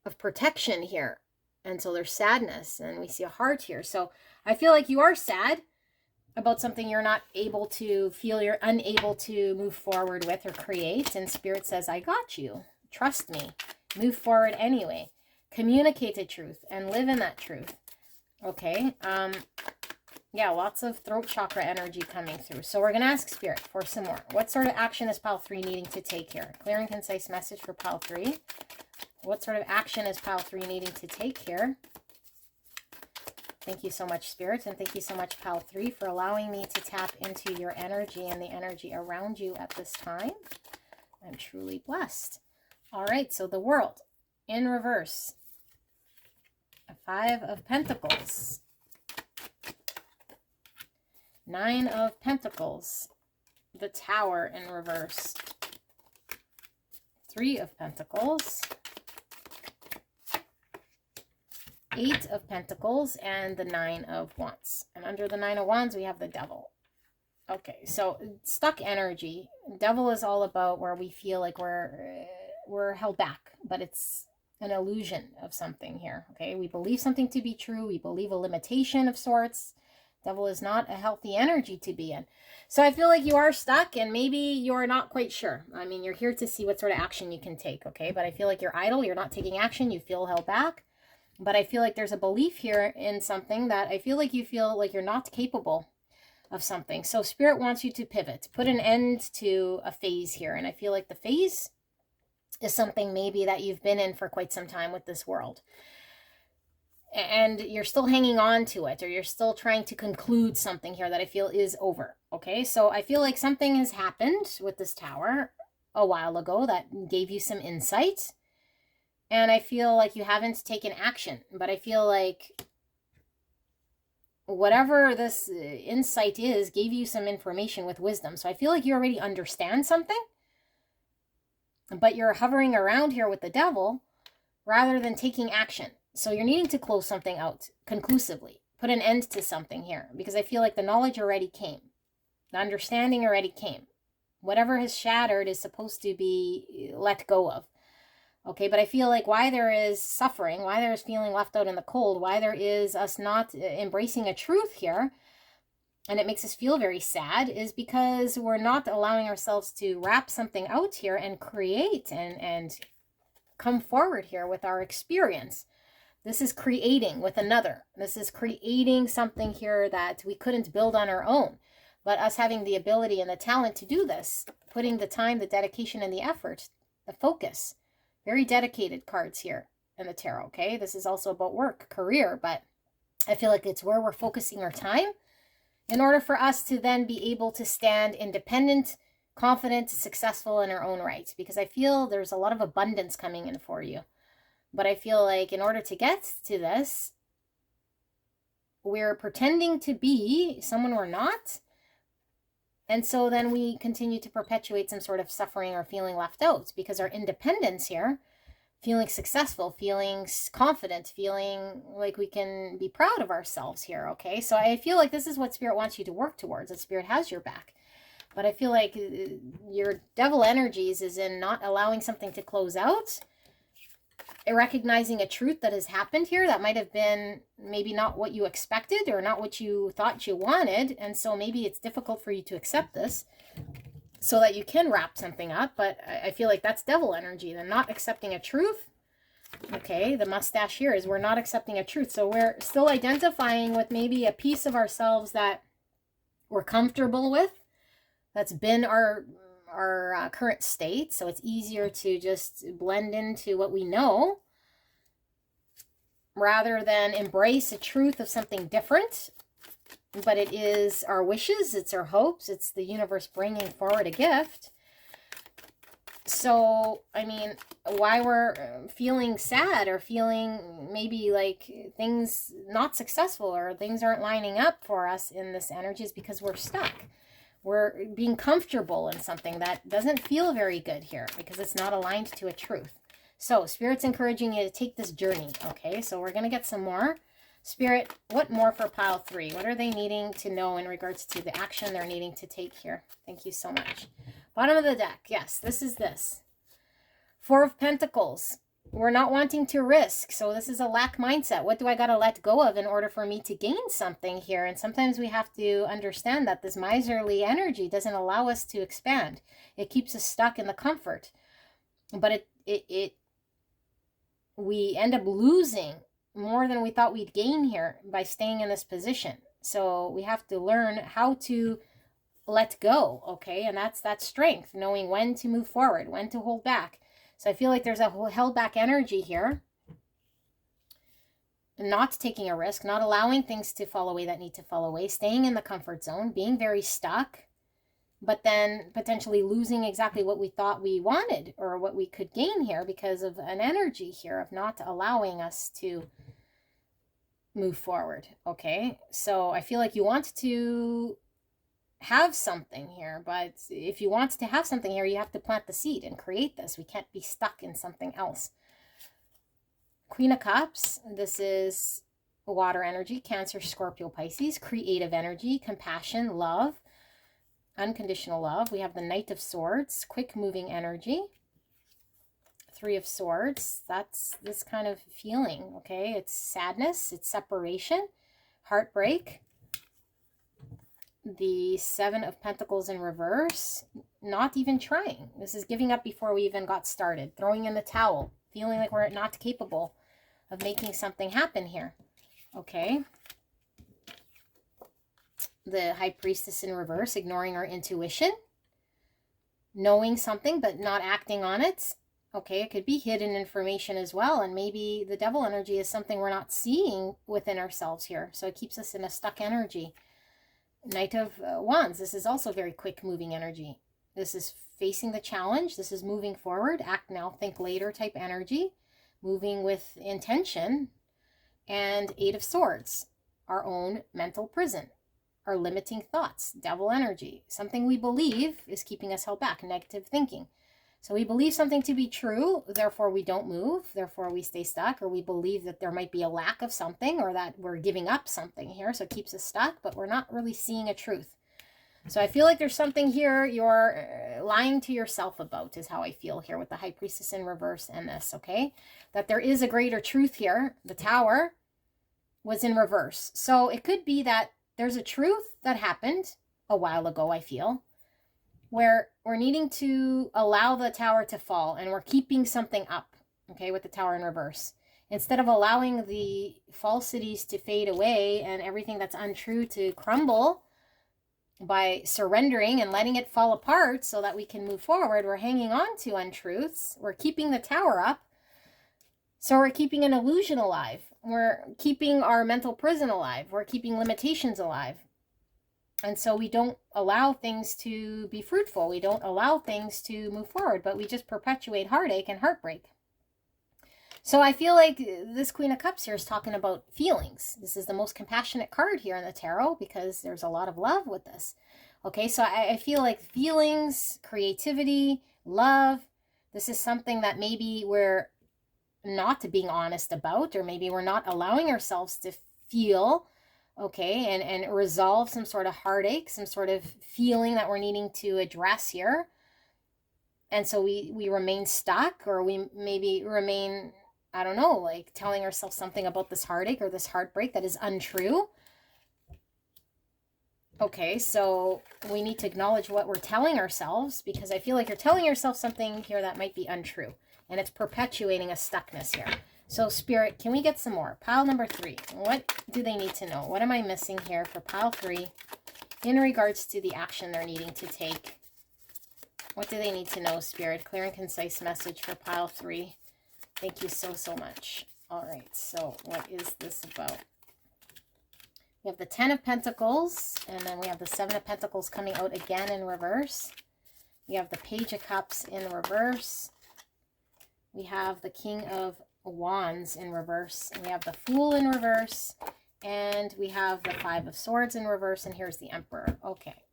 of protection here. And so there's sadness, and we see a heart here. So I feel like you are sad about something you're not able to feel, you're unable to move forward with or create. And Spirit says, I got you. Trust me. Move forward anyway. Communicate the truth and live in that truth. Okay. Yeah, lots of throat chakra energy coming through. So we're going to ask Spirit for some more. What sort of action is pile 3 needing to take here? Clear and concise message for pile 3. What sort of action is pile 3 needing to take here? Thank you so much, Spirit, and thank you so much, pile 3, for allowing me to tap into your energy and the energy around you at this time. I'm truly blessed. All right, so the world in reverse. A 5 of Pentacles. 9 of Pentacles. The Tower in reverse. 3 of Pentacles. 8 of Pentacles and the 9 of Wands. And under the 9 of Wands, we have the Devil. Okay, so stuck energy. Devil is all about where we feel like we're held back, but it's an illusion of something here. Okay, we believe something to be true. We believe a limitation of sorts. Devil is not a healthy energy to be in. So I feel like you are stuck, and maybe you're not quite sure. I mean, you're here to see what sort of action you can take, okay? But I feel like you're idle. You're not taking action. You feel held back. But I feel like there's a belief here in something that I feel like you feel like you're not capable of something. So Spirit wants you to pivot, put an end to a phase here. And I feel like the phase is something maybe that you've been in for quite some time with this world. And you're still hanging on to it, or you're still trying to conclude something here that I feel is over. Okay, so I feel like something has happened with this Tower a while ago that gave you some insight. And I feel like you haven't taken action, but I feel like whatever this insight is gave you some information with wisdom. So I feel like you already understand something, but you're hovering around here with the Devil rather than taking action. So you're needing to close something out conclusively, put an end to something here, because I feel like the knowledge already came. The understanding already came. Whatever has shattered is supposed to be let go of. Okay, but I feel like why there is suffering, why there is feeling left out in the cold, why there is us not embracing a truth here, and it makes us feel very sad, is because we're not allowing ourselves to wrap something out here and create and come forward here with our experience. This is creating with another. This is creating something here that we couldn't build on our own. But us having the ability and the talent to do this, putting the time, the dedication, and the effort, the focus. Very dedicated cards here in the tarot, okay? This is also about work, career, but I feel like it's where we're focusing our time in order for us to then be able to stand independent, confident, successful in our own right. Because I feel there's a lot of abundance coming in for you. But I feel like in order to get to this, we're pretending to be someone we're not. And so then we continue to perpetuate some sort of suffering or feeling left out, because our independence here, feeling successful, feeling confident, feeling like we can be proud of ourselves here, okay? So I feel like this is what Spirit wants you to work towards, that Spirit has your back. But I feel like your Devil energies is in not allowing something to close out recognizing a truth that has happened here that might have been maybe not what you expected or not what you thought you wanted. And so maybe it's difficult for you to accept this so that you can wrap something up. But I feel like that's devil energy. They're not accepting a truth. Okay, the mustache here is we're not accepting a truth. So we're still identifying with maybe a piece of ourselves that we're comfortable with. That's been our current state. So it's easier to just blend into what we know rather than embrace a truth of something different. But it is our wishes, it's our hopes, it's the universe bringing forward a gift. So, I mean, why we're feeling sad or feeling maybe like things not successful or things aren't lining up for us in this energy is because we're stuck. We're being comfortable in something that doesn't feel very good here because it's not aligned to a truth. So, Spirit's encouraging you to take this journey, okay? So, we're going to get some more. Spirit, what more for pile 3? What are they needing to know in regards to the action they're needing to take here? Thank you so much. Bottom of the deck. Yes, this is this. 4 of Pentacles. We're not wanting to risk. So this is a lack mindset. What do I got to let go of in order for me to gain something here? And sometimes we have to understand that this miserly energy doesn't allow us to expand. It keeps us stuck in the comfort. But we end up losing more than we thought we'd gain here by staying in this position. So we have to learn how to let go, okay? And that's that strength, knowing when to move forward, when to hold back. So I feel like there's a held back energy here. Not taking a risk, not allowing things to fall away that need to fall away, staying in the comfort zone, being very stuck, but then potentially losing exactly what we thought we wanted or what we could gain here because of an energy here of not allowing us to move forward, okay? So I feel like you want to have something here, but if you want to have something here, you have to plant the seed and create this. We can't be stuck in something else. Queen of Cups, this is water energy, Cancer, Scorpio, Pisces, creative energy, compassion, love, unconditional love. We have the Knight of Swords, quick moving energy. 3 of Swords, that's this kind of feeling, okay? It's sadness, it's separation, heartbreak. The 7 of Pentacles in reverse, not even trying. This is giving up before we even got started, throwing in the towel, feeling like we're not capable of making something happen here, okay? The High Priestess in reverse, ignoring our intuition, knowing something but not acting on it. Okay, it could be hidden information as well, and maybe the devil energy is something we're not seeing within ourselves here, so it keeps us in a stuck energy. Knight of Wands, this is also very quick moving energy. This is facing the challenge, this is moving forward, act now, think later type energy, moving with intention. And 8 of Swords, our own mental prison, our limiting thoughts, devil energy, something we believe is keeping us held back, negative thinking. So we believe something to be true, therefore we don't move, therefore we stay stuck, or we believe that there might be a lack of something or that we're giving up something here, so it keeps us stuck, but we're not really seeing a truth. So I feel like there's something here you're lying to yourself about, is how I feel here with the High Priestess in reverse and this, okay? That there is a greater truth here. The Tower was in reverse. So it could be that there's a truth that happened a while ago, I feel, where we're needing to allow the Tower to fall and we're keeping something up, okay, with the Tower in reverse. Instead of allowing the falsities to fade away and everything that's untrue to crumble by surrendering and letting it fall apart so that we can move forward, we're hanging on to untruths. We're keeping the Tower up. So we're keeping an illusion alive. We're keeping our mental prison alive. We're keeping limitations alive. And so we don't allow things to be fruitful. We don't allow things to move forward, but we just perpetuate heartache and heartbreak. So I feel like this Queen of Cups here is talking about feelings. This is the most compassionate card here in the tarot because there's a lot of love with this. Okay, so I feel like feelings, creativity, love, this is something that maybe we're not being honest about, or maybe we're not allowing ourselves to feel, okay, and resolve some sort of heartache, some sort of feeling that we're needing to address here. And so we remain stuck, or we maybe remain I don't know, like telling ourselves something about this heartache or this heartbreak that is untrue. Okay, so we need to acknowledge what we're telling ourselves, because I feel like you're telling yourself something here that might be untrue, and it's perpetuating a stuckness here. So Spirit, can we get some more? Pile number 3. What do they need to know? What am I missing here for pile 3 in regards to the action they're needing to take? What do they need to know, Spirit? Clear and concise message for pile 3. Thank you so, so much. All right, so what is this about? We have the 10 of Pentacles, and then we have the 7 of Pentacles coming out again in reverse. We have the Page of Cups in reverse. We have the King of Wands in reverse. And we have the Fool in reverse. And we have the 5 of Swords in reverse. And here's the Emperor. Okay.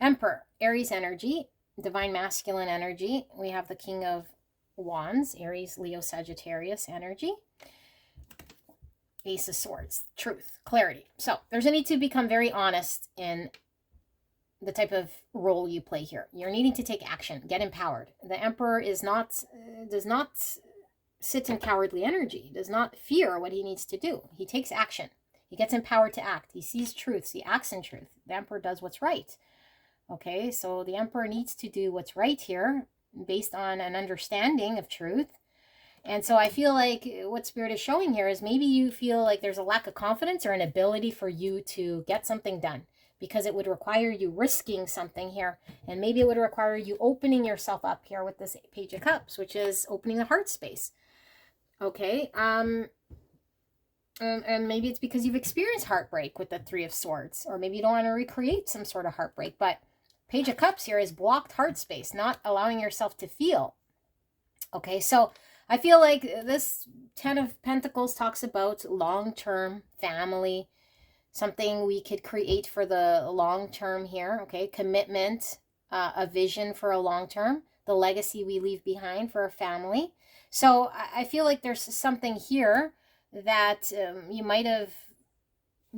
Emperor, Aries energy, Divine Masculine energy. We have the King of Wands, Aries, Leo, Sagittarius energy. Ace of Swords, truth, clarity. So there's a need to become very honest in the type of role you play here. You're needing to take action, get empowered. The Emperor is not, does not sit in cowardly energy, does not fear what he needs to do. He takes action. He gets empowered to act. He sees truths. He acts in truth. The Emperor does what's right. Okay, so the Emperor needs to do what's right here based on an understanding of truth. And so I feel like what Spirit is showing here is maybe you feel like there's a lack of confidence or an ability for you to get something done, because it would require you risking something here. And maybe it would require you opening yourself up here with this Page of Cups, which is opening the heart space. Okay. And maybe it's because you've experienced heartbreak with the 3 of Swords, or maybe you don't want to recreate some sort of heartbreak. But Page of Cups here is blocked heart space, not allowing yourself to feel. Okay, so I feel like this 10 of Pentacles talks about long-term family, something we could create for the long term here, okay? Commitment, a vision for a long term, the legacy we leave behind for a family. So I feel like there's something here that you might have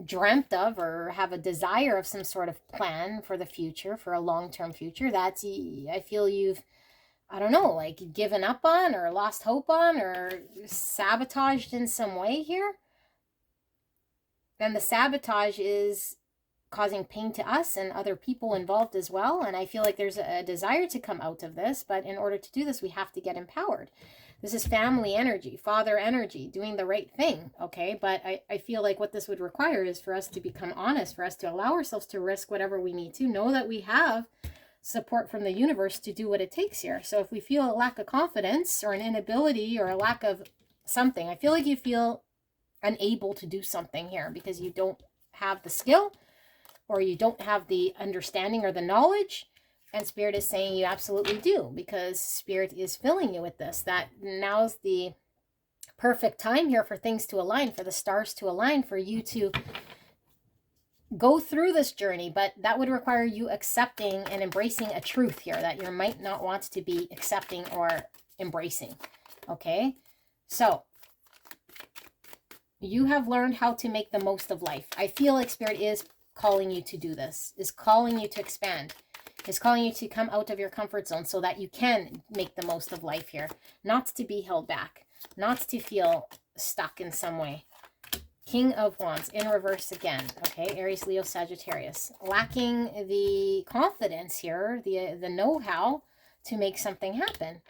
dreamt of or have a desire of some sort of plan for the future, for a long-term future. That's, I feel you've, I don't know, like given up on or lost hope on or sabotaged in some way here. And the sabotage is causing pain to us and other people involved as well. And I feel like there's a desire to come out of this. But in order to do this, we have to get empowered. This is family energy, father energy, doing the right thing, okay? But I feel like what this would require is for us to become honest, for us to allow ourselves to risk whatever we need to, know that we have support from the universe to do what it takes here. So if we feel a lack of confidence or an inability or a lack of something, I feel like you feel unable to do something here because you don't have the skill or you don't have the understanding or the knowledge. And Spirit is saying you absolutely do, because Spirit is filling you with this, that now's the perfect time here for things to align, for the stars to align, for you to go through this journey. But that would require you accepting and embracing a truth here that you might not want to be accepting or embracing. Okay, so you have learned how to make the most of life. I feel like Spirit is calling you to do this, is calling you to expand, is calling you to come out of your comfort zone so that you can make the most of life here, not to be held back, not to feel stuck in some way. King of Wands in reverse again. Okay, Aries, Leo, Sagittarius. Lacking the confidence here, the know-how to make something happen.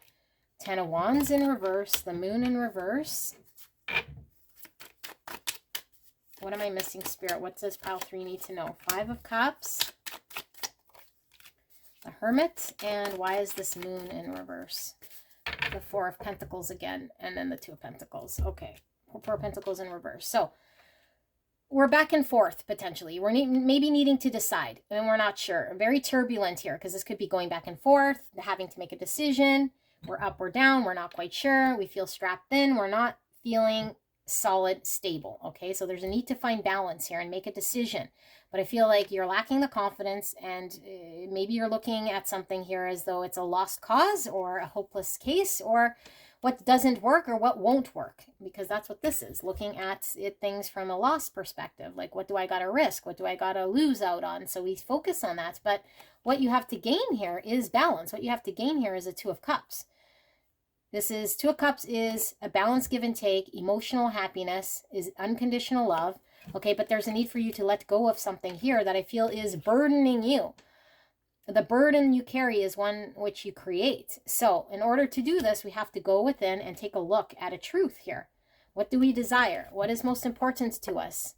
10 of Wands in reverse, the Moon in reverse. What am I missing, Spirit? What does pile 3 need to know? 5 of Cups. The Hermit. And why is this Moon in reverse? The 4 of Pentacles again. And then the 2 of Pentacles. Okay. 4 of Pentacles in reverse. So we're back and forth, potentially. We're maybe needing to decide. And we're not sure. Very turbulent here, because this could be going back and forth, having to make a decision. We're up or down. We're not quite sure. We feel strapped thin. We're not feeling solid, stable. Okay, so there's a need to find balance here and make a decision. But I feel like you're lacking the confidence, and maybe you're looking at something here as though it's a lost cause or a hopeless case, or what doesn't work or what won't work, because that's what this is, looking at things from a lost perspective. Like, what do I gotta risk? What do I gotta lose out on? So we focus on that. But what you have to gain here is balance. What you have to gain here is a 2 of Cups. This is Two of Cups is a balance, give and take. Emotional happiness is unconditional love. Okay, but there's a need for you to let go of something here that I feel is burdening you. The burden you carry is one which you create. So in order to do this, we have to go within and take a look at a truth here. What do we desire? What is most important to us?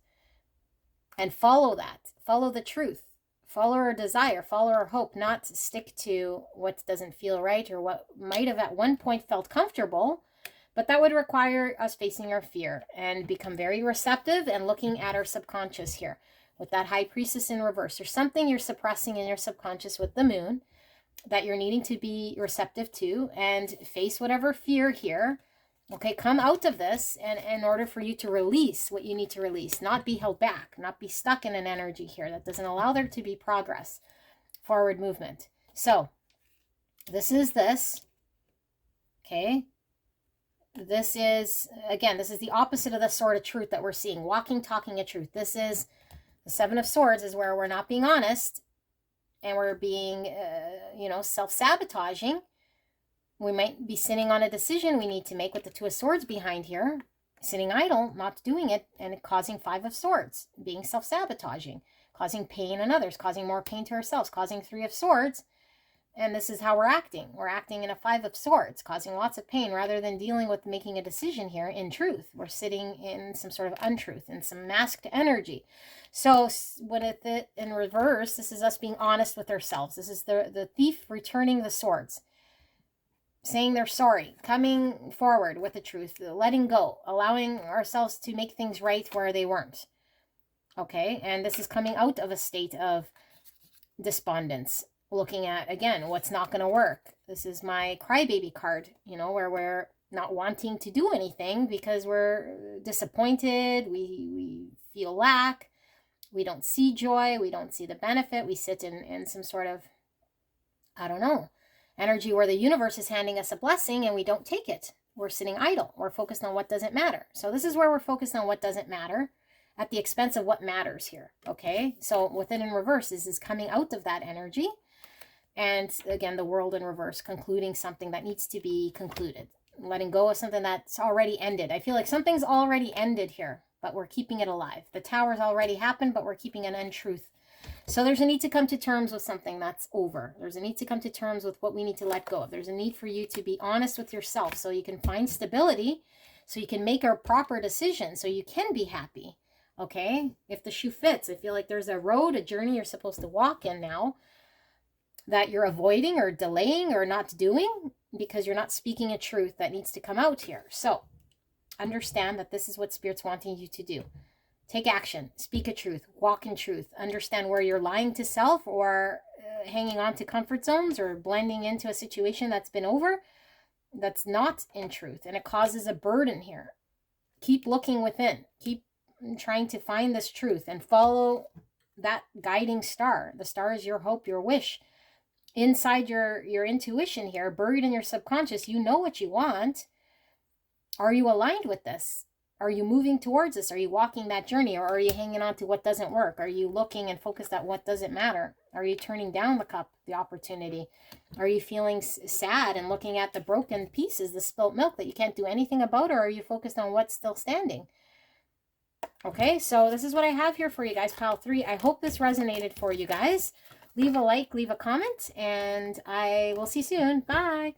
And follow that. Follow the truth. Follow our desire. Follow our hope. Not stick to what doesn't feel right or what might have at one point felt comfortable. But that would require us facing our fear and become very receptive and looking at our subconscious here. With that High Priestess in reverse, there's something you're suppressing in your subconscious with the moon that you're needing to be receptive to and face whatever fear here. Okay, come out of this and in order for you to release what you need to release, not be held back, not be stuck in an energy here that doesn't allow there to be progress, forward movement. So this is this. Okay. This is, again, this is the opposite of the sword of truth that we're seeing. Walking, talking a truth. This is the Seven of Swords is where we're not being honest and we're being, self-sabotaging. We might be sitting on a decision we need to make with the Two of Swords behind here. Sitting idle, not doing it, and causing Five of Swords. Being self-sabotaging. Causing pain in others. Causing more pain to ourselves. Causing Three of Swords. And this is how we're acting. We're acting in a Five of Swords, causing lots of pain rather than dealing with making a decision here in truth. We're sitting in some sort of untruth, in some masked energy. So when it in reverse, this is us being honest with ourselves. This is the thief returning the swords, saying they're sorry, coming forward with the truth, letting go, allowing ourselves to make things right where they weren't. Okay, and this is coming out of a state of despondence. Looking at, again, what's not going to work. This is my crybaby card, where we're not wanting to do anything because we're disappointed, we feel lack, we don't see joy, we don't see the benefit, we sit in some sort of, energy where the universe is handing us a blessing and we don't take it. We're sitting idle. We're focused on what doesn't matter. So this is where we're focused on what doesn't matter at the expense of what matters here, okay? So within in reverse, this is coming out of that energy. And again, the world in reverse, concluding something that needs to be concluded. Letting go of something that's already ended. I feel like something's already ended here, but we're keeping it alive. The tower's already happened, but we're keeping an untruth. So there's a need to come to terms with something that's over. There's a need to come to terms with what we need to let go of. There's a need for you to be honest with yourself so you can find stability, so you can make a proper decision, so you can be happy. Okay? If the shoe fits, I feel like there's a road, a journey you're supposed to walk in now that you're avoiding or delaying or not doing because you're not speaking a truth that needs to come out here. So understand that this is what Spirit's wanting you to do. Take action, speak a truth, walk in truth, understand where you're lying to self or hanging on to comfort zones or blending into a situation that's been over, that's not in truth. And it causes a burden here. Keep looking within, keep trying to find this truth and follow that guiding star. The star is your hope, your wish. Inside your intuition here, buried in your subconscious, you know what you want. Are you aligned with this? Are you moving towards this? Are you walking that journey? Or are you hanging on to what doesn't work? Are you looking and focused at what doesn't matter? Are you turning down the cup, the opportunity? Are you feeling sad and looking at the broken pieces, the spilt milk that you can't do anything about? Or are you focused on what's still standing? Okay, so this is what I have here for you guys, pile 3. I hope this resonated for you guys. Leave a like, leave a comment, and I will see you soon. Bye.